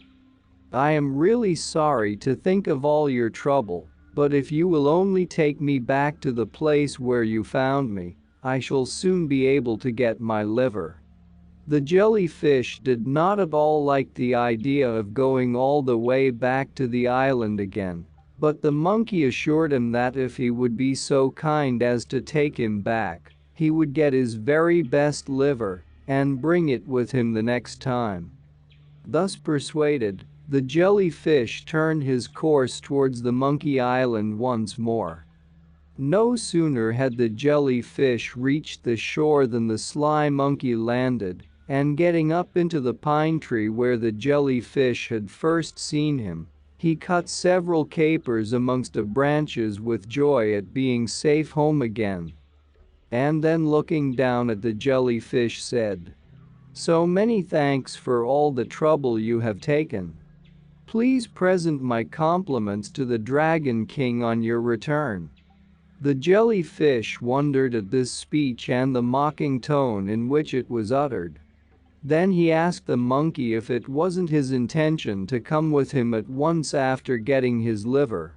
I am really sorry to think of all your trouble, but if you will only take me back to the place where you found me, I shall soon be able to get my liver." The jellyfish did not at all like the idea of going all the way back to the island again, but the monkey assured him that if he would be so kind as to take him back, he would get his very best liver and bring it with him the next time. Thus persuaded, the jellyfish turned his course towards the monkey island once more. No sooner had the jellyfish reached the shore than the sly monkey landed, and getting up into the pine tree where the jellyfish had first seen him, he cut several capers amongst the branches with joy at being safe home again. And then looking down at the jellyfish said, So many thanks for all the trouble you have taken. Please present my compliments to the Dragon King on your return." The jellyfish wondered at this speech and the mocking tone in which it was uttered. Then he asked the monkey if it wasn't his intention to come with him at once after getting his liver.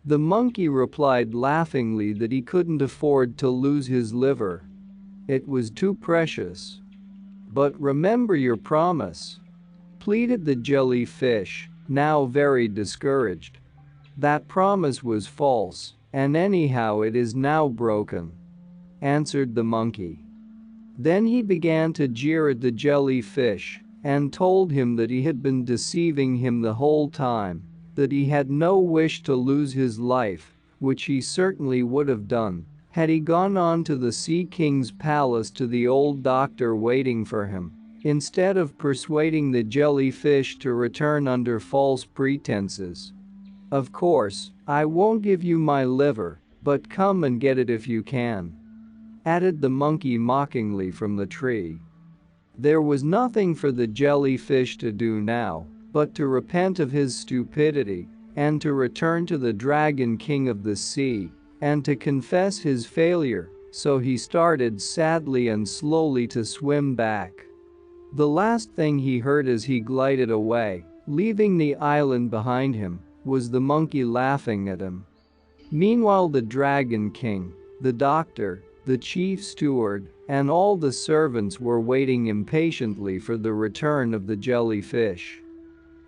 The monkey replied laughingly that he couldn't afford to lose his liver. It was too precious. "But remember your promise," pleaded the jellyfish, now very discouraged. "That promise was false, and anyhow it is now broken," answered the monkey. Then he began to jeer at the jellyfish and told him that he had been deceiving him the whole time, that he had no wish to lose his life, which he certainly would have done had he gone on to the Sea King's palace to the old doctor waiting for him, instead of persuading the jellyfish to return under false pretenses. "Of course, I won't give you my liver, but come and get it if you can," added the monkey mockingly from the tree. There was nothing for the jellyfish to do now but to repent of his stupidity and to return to the Dragon King of the Sea and to confess his failure, so he started sadly and slowly to swim back. The last thing he heard as he glided away, leaving the island behind him, was the monkey laughing at him. Meanwhile the Dragon King, the doctor, the chief steward, and all the servants were waiting impatiently for the return of the jellyfish.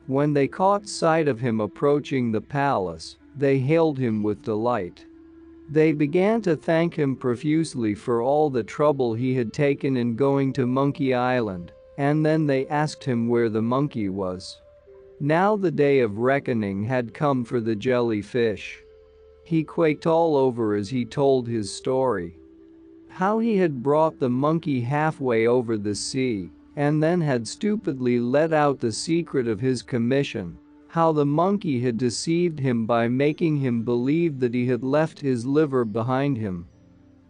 When they caught sight of him approaching the palace, they hailed him with delight. They began to thank him profusely for all the trouble he had taken in going to Monkey Island, and then they asked him where the monkey was. Now the day of reckoning had come for the jellyfish. He quaked all over as he told his story. How he had brought the monkey halfway over the sea, and then had stupidly let out the secret of his commission. How the monkey had deceived him by making him believe that he had left his liver behind him.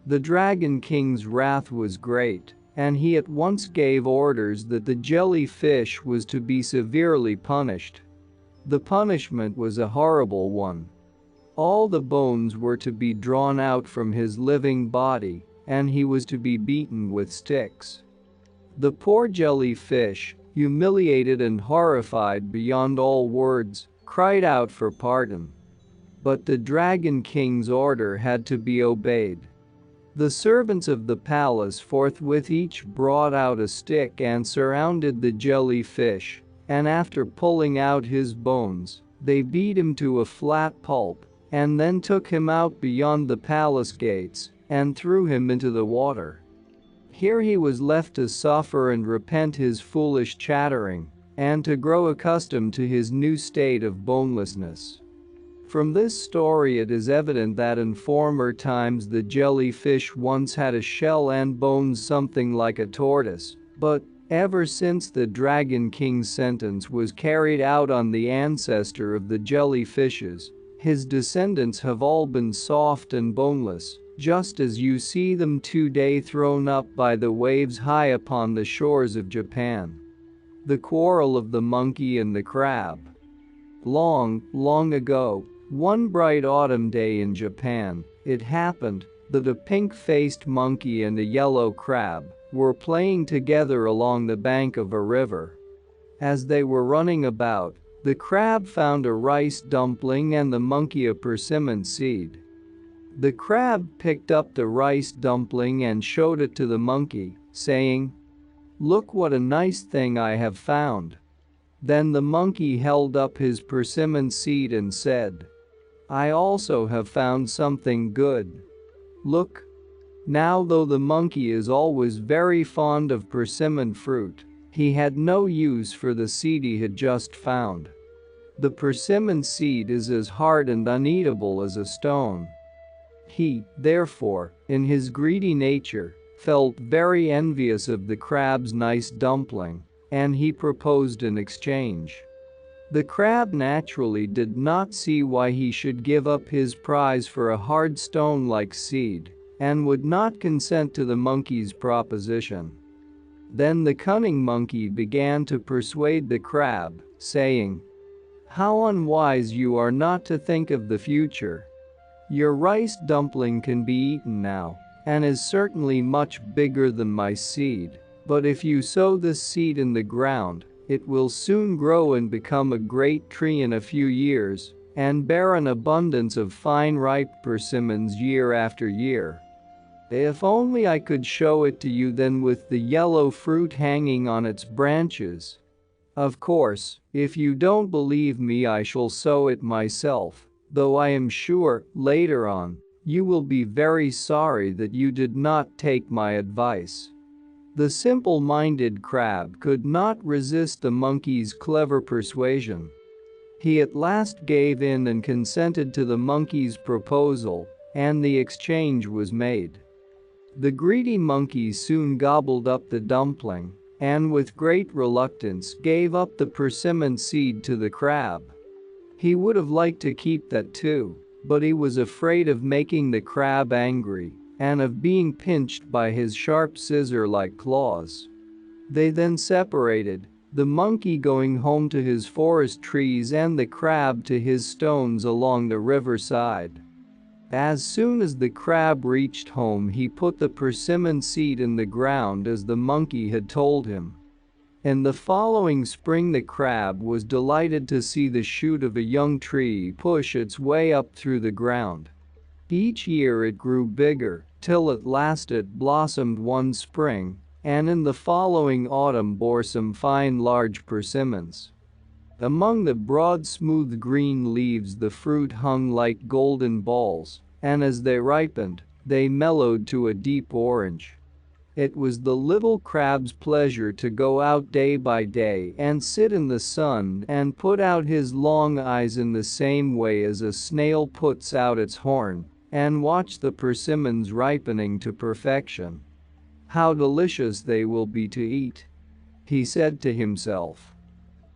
The Dragon King's wrath was great, and he at once gave orders that the jellyfish was to be severely punished. The punishment was a horrible one. All the bones were to be drawn out from his living body, and he was to be beaten with sticks. The poor jellyfish, humiliated and horrified beyond all words, cried out for pardon. But the Dragon King's order had to be obeyed. The servants of the palace forthwith each brought out a stick and surrounded the jellyfish, and after pulling out his bones, they beat him to a flat pulp, and then took him out beyond the palace gates and threw him into the water. Here he was left to suffer and repent his foolish chattering, and to grow accustomed to his new state of bonelessness. From this story it is evident that in former times the jellyfish once had a shell and bones something like a tortoise, but ever since the Dragon King's sentence was carried out on the ancestor of the jellyfishes, his descendants have all been soft and boneless, just as you see them today thrown up by the waves high upon the shores of Japan. The quarrel of the monkey and the crab. Long, long ago, one bright autumn day in Japan, it happened that a pink-faced monkey and a yellow crab were playing together along the bank of a river. As they were running about, the crab found a rice dumpling and the monkey a persimmon seed. The crab picked up the rice dumpling and showed it to the monkey, saying, "Look what a nice thing I have found." Then the monkey held up his persimmon seed and said, "I also have found something good. Look." Now though the monkey is always very fond of persimmon fruit, he had no use for the seed he had just found. The persimmon seed is as hard and uneatable as a stone. He, therefore, in his greedy nature, felt very envious of the crab's nice dumpling, and he proposed an exchange. The crab naturally did not see why he should give up his prize for a hard stone-like seed, and would not consent to the monkey's proposition. Then the cunning monkey began to persuade the crab, saying, "How unwise you are not to think of the future. Your rice dumpling can be eaten now, and is certainly much bigger than my seed, but if you sow this seed in the ground, it will soon grow and become a great tree in a few years, and bear an abundance of fine ripe persimmons year after year. If only I could show it to you then with the yellow fruit hanging on its branches. Of course, if you don't believe me I shall sow it myself, though I am sure, later on, you will be very sorry that you did not take my advice." The simple-minded crab could not resist the monkey's clever persuasion. He at last gave in and consented to the monkey's proposal, and the exchange was made. The greedy monkey soon gobbled up the dumpling, and with great reluctance gave up the persimmon seed to the crab. He would have liked to keep that too, but he was afraid of making the crab angry and of being pinched by his sharp scissor-like claws. They then separated, the monkey going home to his forest trees and the crab to his stones along the riverside. As soon as the crab reached home he put the persimmon seed in the ground as the monkey had told him. In the following spring the crab was delighted to see the shoot of a young tree push its way up through the ground. Each year it grew bigger, till at last it blossomed one spring, and in the following autumn bore some fine large persimmons. Among the broad smooth green leaves the fruit hung like golden balls, and as they ripened, they mellowed to a deep orange. It was the little crab's pleasure to go out day by day and sit in the sun and put out his long eyes in the same way as a snail puts out its horn, and watch the persimmons ripening to perfection. "How delicious they will be to eat," he said to himself.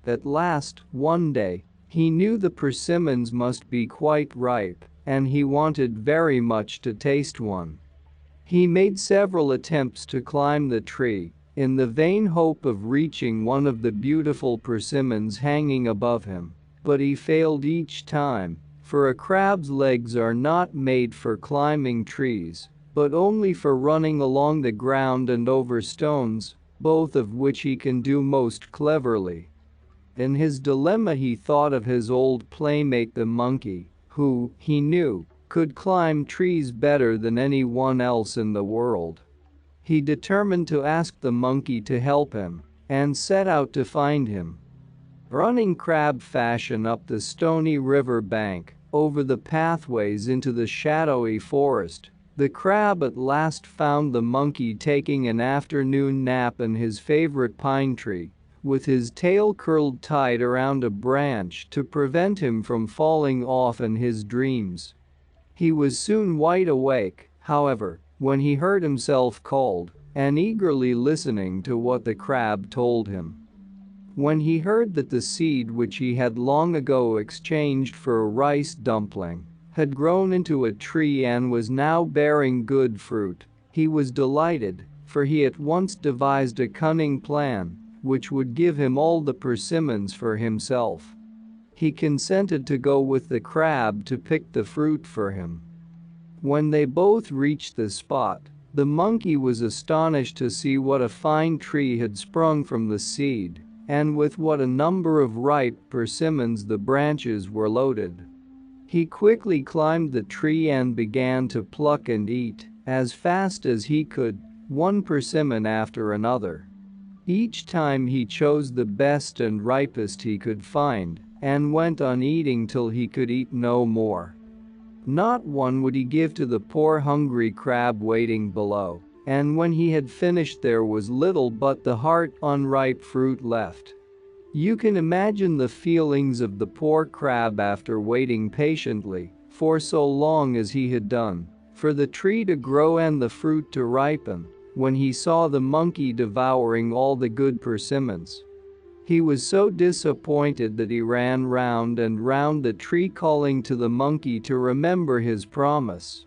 At last, one day, he knew the persimmons must be quite ripe, and he wanted very much to taste one. He made several attempts to climb the tree, in the vain hope of reaching one of the beautiful persimmons hanging above him, but he failed each time, for a crab's legs are not made for climbing trees, but only for running along the ground and over stones, both of which he can do most cleverly. In his dilemma he thought of his old playmate the monkey, who, he knew, could climb trees better than anyone else in the world. He determined to ask the monkey to help him, and set out to find him. Running crab fashion up the stony river bank, over the pathways into the shadowy forest, the crab at last found the monkey taking an afternoon nap in his favorite pine tree, with his tail curled tight around a branch to prevent him from falling off in his dreams. He was soon wide awake, however, when he heard himself called, and eagerly listening to what the crab told him. When he heard that the seed which he had long ago exchanged for a rice dumpling had grown into a tree and was now bearing good fruit, he was delighted, for he at once devised a cunning plan, which would give him all the persimmons for himself. He consented to go with the crab to pick the fruit for him. When they both reached the spot, the monkey was astonished to see what a fine tree had sprung from the seed, and with what a number of ripe persimmons the branches were loaded. He quickly climbed the tree and began to pluck and eat, as fast as he could, one persimmon after another. Each time he chose the best and ripest he could find, and went on eating till he could eat no more. Not one would he give to the poor hungry crab waiting below, and when he had finished there was little but the hard, unripe fruit left. You can imagine the feelings of the poor crab after waiting patiently, for so long as he had done, for the tree to grow and the fruit to ripen, when he saw the monkey devouring all the good persimmons. He was so disappointed that he ran round and round the tree calling to the monkey to remember his promise.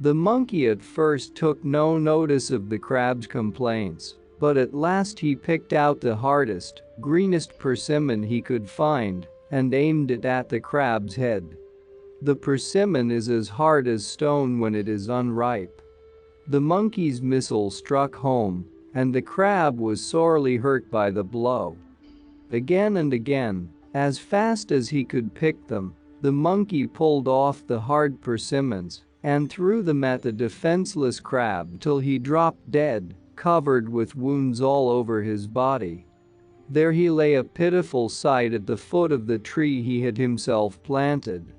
The monkey at first took no notice of the crab's complaints, But at last he picked out the hardest, greenest persimmon he could find and aimed it at the crab's head. The persimmon is as hard as stone when it is unripe. The monkey's missile struck home, and the crab was sorely hurt by the blow. Again and again, as fast as he could pick them, the monkey pulled off the hard persimmons and threw them at the defenseless crab till he dropped dead, covered with wounds all over his body. There he lay a pitiful sight at the foot of the tree he had himself planted.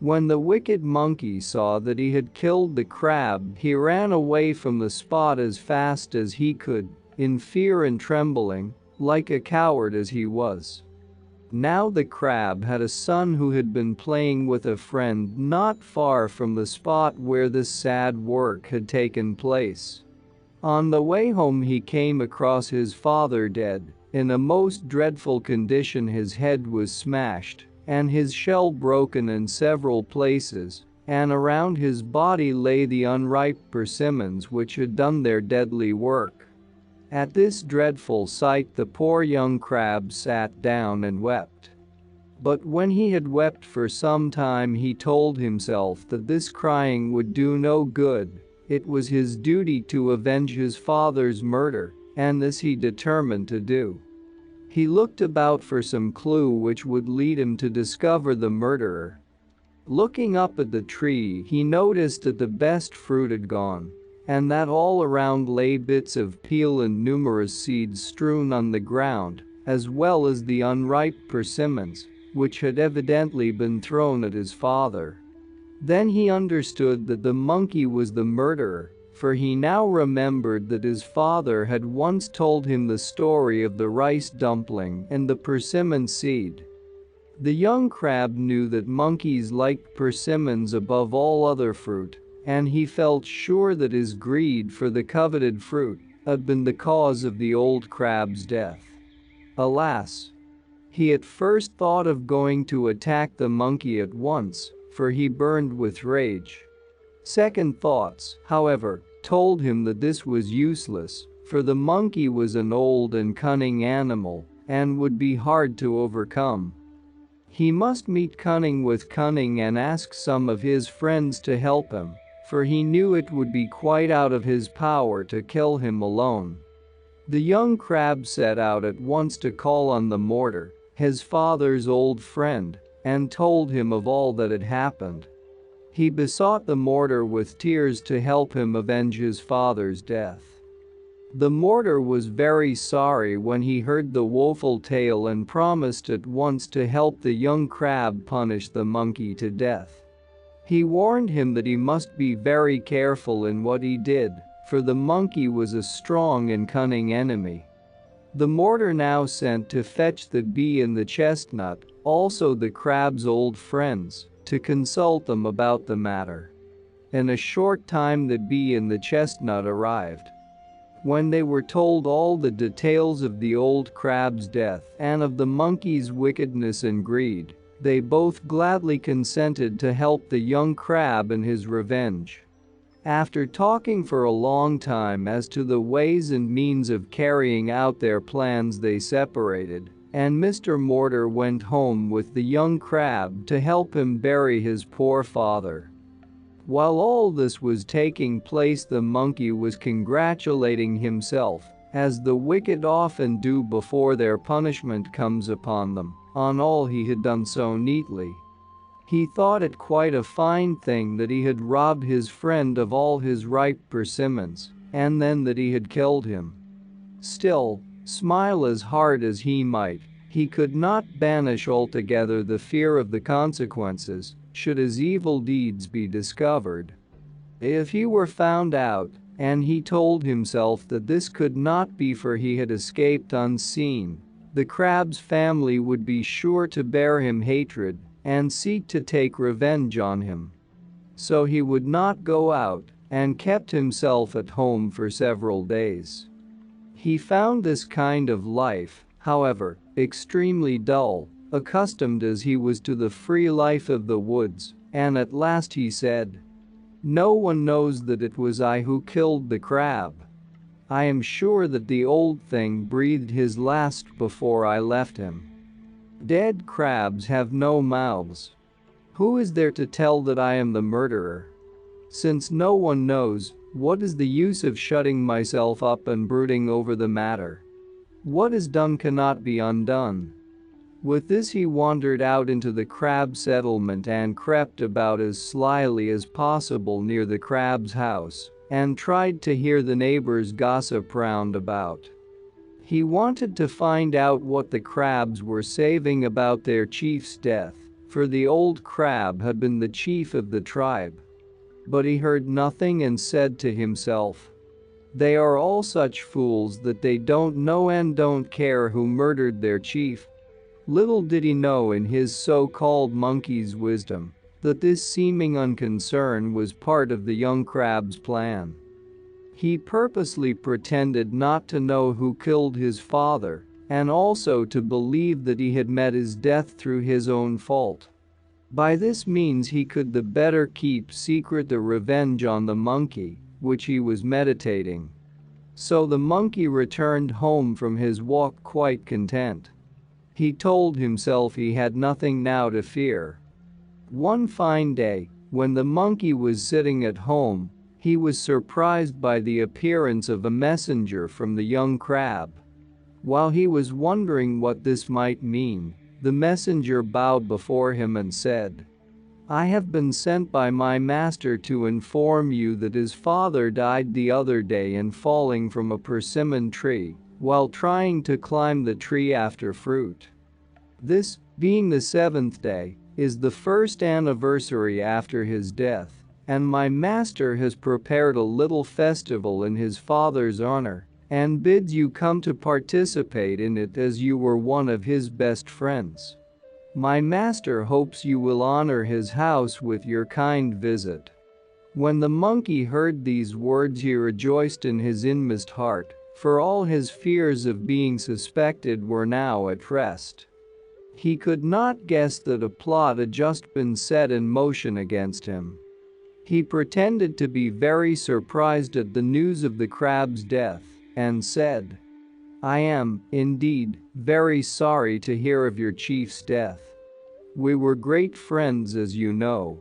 When the wicked monkey saw that he had killed the crab, he ran away from the spot as fast as he could, in fear and trembling, like a coward as he was. Now the crab had a son who had been playing with a friend not far from the spot where this sad work had taken place. On the way home he came across his father dead. In a most dreadful condition, his head was smashed and his shell broken in several places, and around his body lay the unripe persimmons which had done their deadly work. At this dreadful sight the poor young crab sat down and wept. But when he had wept for some time he told himself that this crying would do no good. It was his duty to avenge his father's murder, and this he determined to do. He looked about for some clue which would lead him to discover the murderer. Looking up at the tree, he noticed that the best fruit had gone, and that all around lay bits of peel and numerous seeds strewn on the ground, as well as the unripe persimmons, which had evidently been thrown at his father. Then he understood that the monkey was the murderer, for he now remembered that his father had once told him the story of the rice dumpling and the persimmon seed. The young crab knew that monkeys liked persimmons above all other fruit, and he felt sure that his greed for the coveted fruit had been the cause of the old crab's death. Alas! He at first thought of going to attack the monkey at once, for he burned with rage. Second thoughts, however, told him that this was useless, for the monkey was an old and cunning animal and would be hard to overcome. He must meet cunning with cunning and ask some of his friends to help him, for he knew it would be quite out of his power to kill him alone. The young crab set out at once to call on the mortar, his father's old friend, and told him of all that had happened. He besought the mortar with tears to help him avenge his father's death. The mortar was very sorry when he heard the woeful tale and promised at once to help the young crab punish the monkey to death. He warned him that he must be very careful in what he did, for the monkey was a strong and cunning enemy. The mortar now sent to fetch the bee and the chestnut, also the crab's old friends, to consult them about the matter. In a short time the bee and the chestnut arrived. When they were told all the details of the old crab's death and of the monkey's wickedness and greed, they both gladly consented to help the young crab in his revenge. After talking for a long time as to the ways and means of carrying out their plans, they separated, and Mr. Mortar went home with the young crab to help him bury his poor father. While all this was taking place, the monkey was congratulating himself, as the wicked often do before their punishment comes upon them, on all he had done so neatly. He thought it quite a fine thing that he had robbed his friend of all his ripe persimmons, and then that he had killed him. Still, smile as hard as he might, he could not banish altogether the fear of the consequences, should his evil deeds be discovered. If he were found out, and he told himself that this could not be, for he had escaped unseen, the crab's family would be sure to bear him hatred and seek to take revenge on him. So he would not go out, and kept himself at home for several days. He found this kind of life, however, extremely dull, accustomed as he was to the free life of the woods, and at last he said, "No one knows that it was I who killed the crab. I am sure that the old thing breathed his last before I left him. Dead crabs have no mouths. Who is there to tell that I am the murderer? Since no one knows, what is the use of shutting myself up and brooding over the matter? What is done cannot be undone." With this he wandered out into the crab settlement and crept about as slyly as possible near the crab's house and tried to hear the neighbors gossip round about. He wanted to find out what the crabs were saying about their chief's death, for the old crab had been the chief of the tribe. But he heard nothing and said to himself, "They are all such fools that they don't know and don't care who murdered their chief." Little did he know in his so-called monkey's wisdom that this seeming unconcern was part of the young crab's plan. He purposely pretended not to know who killed his father and also to believe that he had met his death through his own fault. By this means he could the better keep secret the revenge on the monkey, which he was meditating. So the monkey returned home from his walk quite content. He told himself he had nothing now to fear. One fine day, when the monkey was sitting at home, he was surprised by the appearance of a messenger from the young crab. While he was wondering what this might mean, the messenger bowed before him and said, "I have been sent by my master to inform you that his father died the other day in falling from a persimmon tree while trying to climb the tree after fruit. This, being the 7th day, is the first anniversary after his death, and my master has prepared a little festival in his father's honor and bids you come to participate in it as you were one of his best friends. My master hopes you will honor his house with your kind visit." When the monkey heard these words, he rejoiced in his inmost heart, for all his fears of being suspected were now at rest. He could not guess that a plot had just been set in motion against him. He pretended to be very surprised at the news of the crab's death and said, "I am, indeed, very sorry to hear of your chief's death. We were great friends, as you know.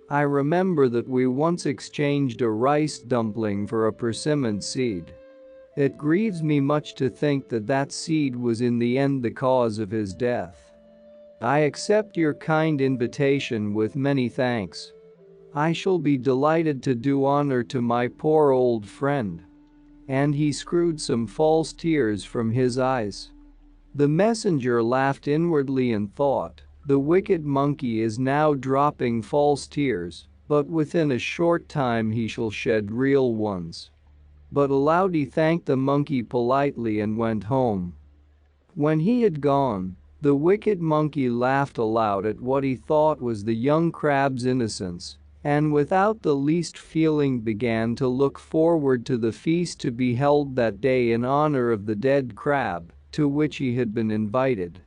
I remember that we once exchanged a rice dumpling for a persimmon seed. It grieves me much to think that that seed was in the end the cause of his death. I accept your kind invitation with many thanks. I shall be delighted to do honor to my poor old friend." And he screwed some false tears from his eyes. The messenger laughed inwardly and thought, "The wicked monkey is now dropping false tears, but within a short time he shall shed real ones." But aloud he thanked the monkey politely and went home. When he had gone, the wicked monkey laughed aloud at what he thought was the young crab's innocence, and without the least feeling began to look forward to the feast to be held that day in honor of the dead crab, to which he had been invited.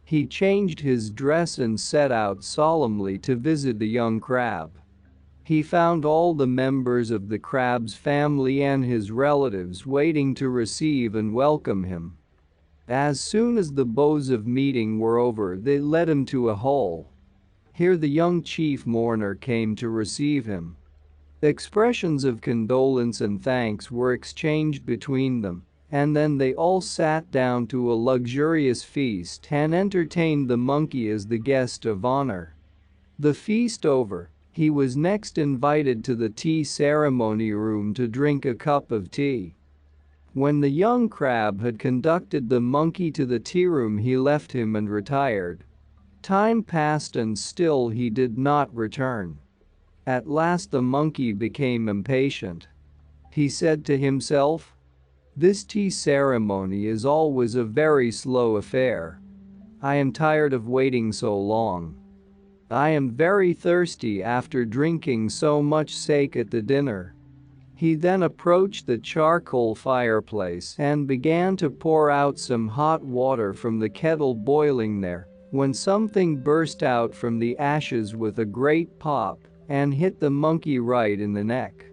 He changed his dress and set out solemnly to visit the young crab. He found all the members of the crab's family and his relatives waiting to receive and welcome him. As soon as the bows of meeting were over, they led him to a hall. Here the young chief mourner came to receive him. Expressions of condolence and thanks were exchanged between them, and then they all sat down to a luxurious feast and entertained the monkey as the guest of honor. The feast over, he was next invited to the tea ceremony room to drink a cup of tea. When the young crab had conducted the monkey to the tea room, he left him and retired. Time passed and still he did not return. At last the monkey became impatient. He said to himself, "This tea ceremony is always a very slow affair. I am tired of waiting so long. I am very thirsty after drinking so much sake at the dinner." He then approached the charcoal fireplace and began to pour out some hot water from the kettle boiling there, when something burst out from the ashes with a great pop and hit the monkey right in the neck.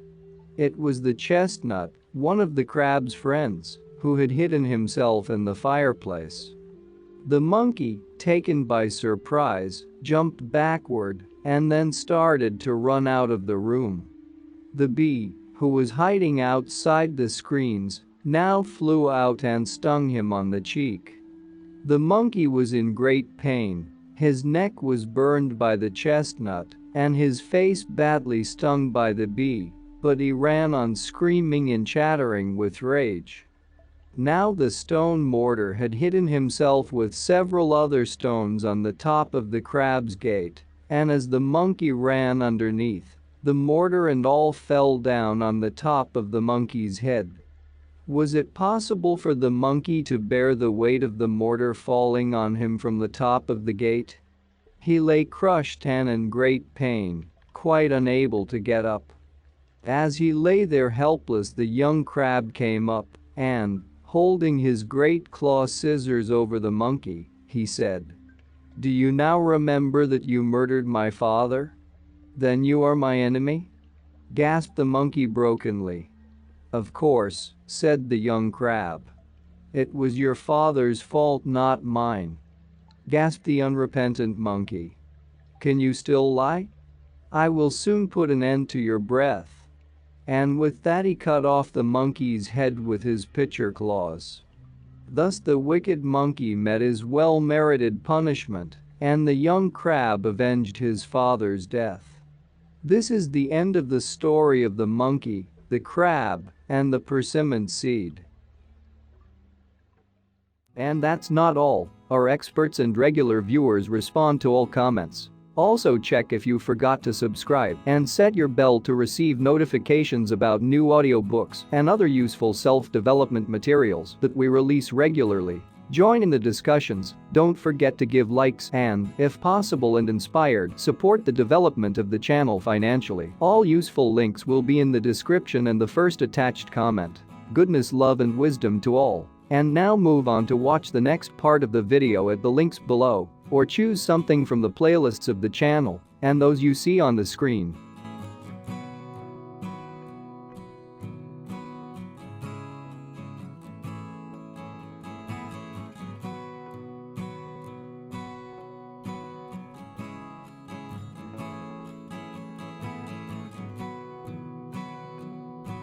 It was the chestnut, one of the crab's friends, who had hidden himself in the fireplace. The monkey, taken by surprise, jumped backward and then started to run out of the room. The bee, who was hiding outside the screens, now flew out and stung him on the cheek. The monkey was in great pain. His neck was burned by the chestnut and his face badly stung by the bee, but he ran on screaming and chattering with rage. Now the stone mortar had hidden himself with several other stones on the top of the crab's gate, and as the monkey ran underneath, the mortar and all fell down on the top of the monkey's head. Was it possible for the monkey to bear the weight of the mortar falling on him from the top of the gate? He lay crushed and in great pain, quite unable to get up. As he lay there helpless, the young crab came up and, holding his great claw scissors over the monkey, he said, "Do you now remember that you murdered my father? Then you are my enemy?" gasped the monkey brokenly. "Of course," said the young crab. "It was your father's fault, not mine," gasped the unrepentant monkey. "Can you still lie? I will soon put an end to your breath." And with that he cut off the monkey's head with his pitcher claws. Thus the wicked monkey met his well-merited punishment, and the young crab avenged his father's death. This is the end of the story of the monkey, the crab, and the persimmon seed. And that's not all. Our experts and regular viewers respond to all comments. Also check if you forgot to subscribe and set your bell to receive notifications about new audiobooks and other useful self-development materials that we release regularly. Join in the discussions, don't forget to give likes and, if possible and inspired, support the development of the channel financially. All useful links will be in the description and the first attached comment. Goodness, love and wisdom to all. And now move on to watch the next part of the video at the links below, or choose something from the playlists of the channel and those you see on the screen.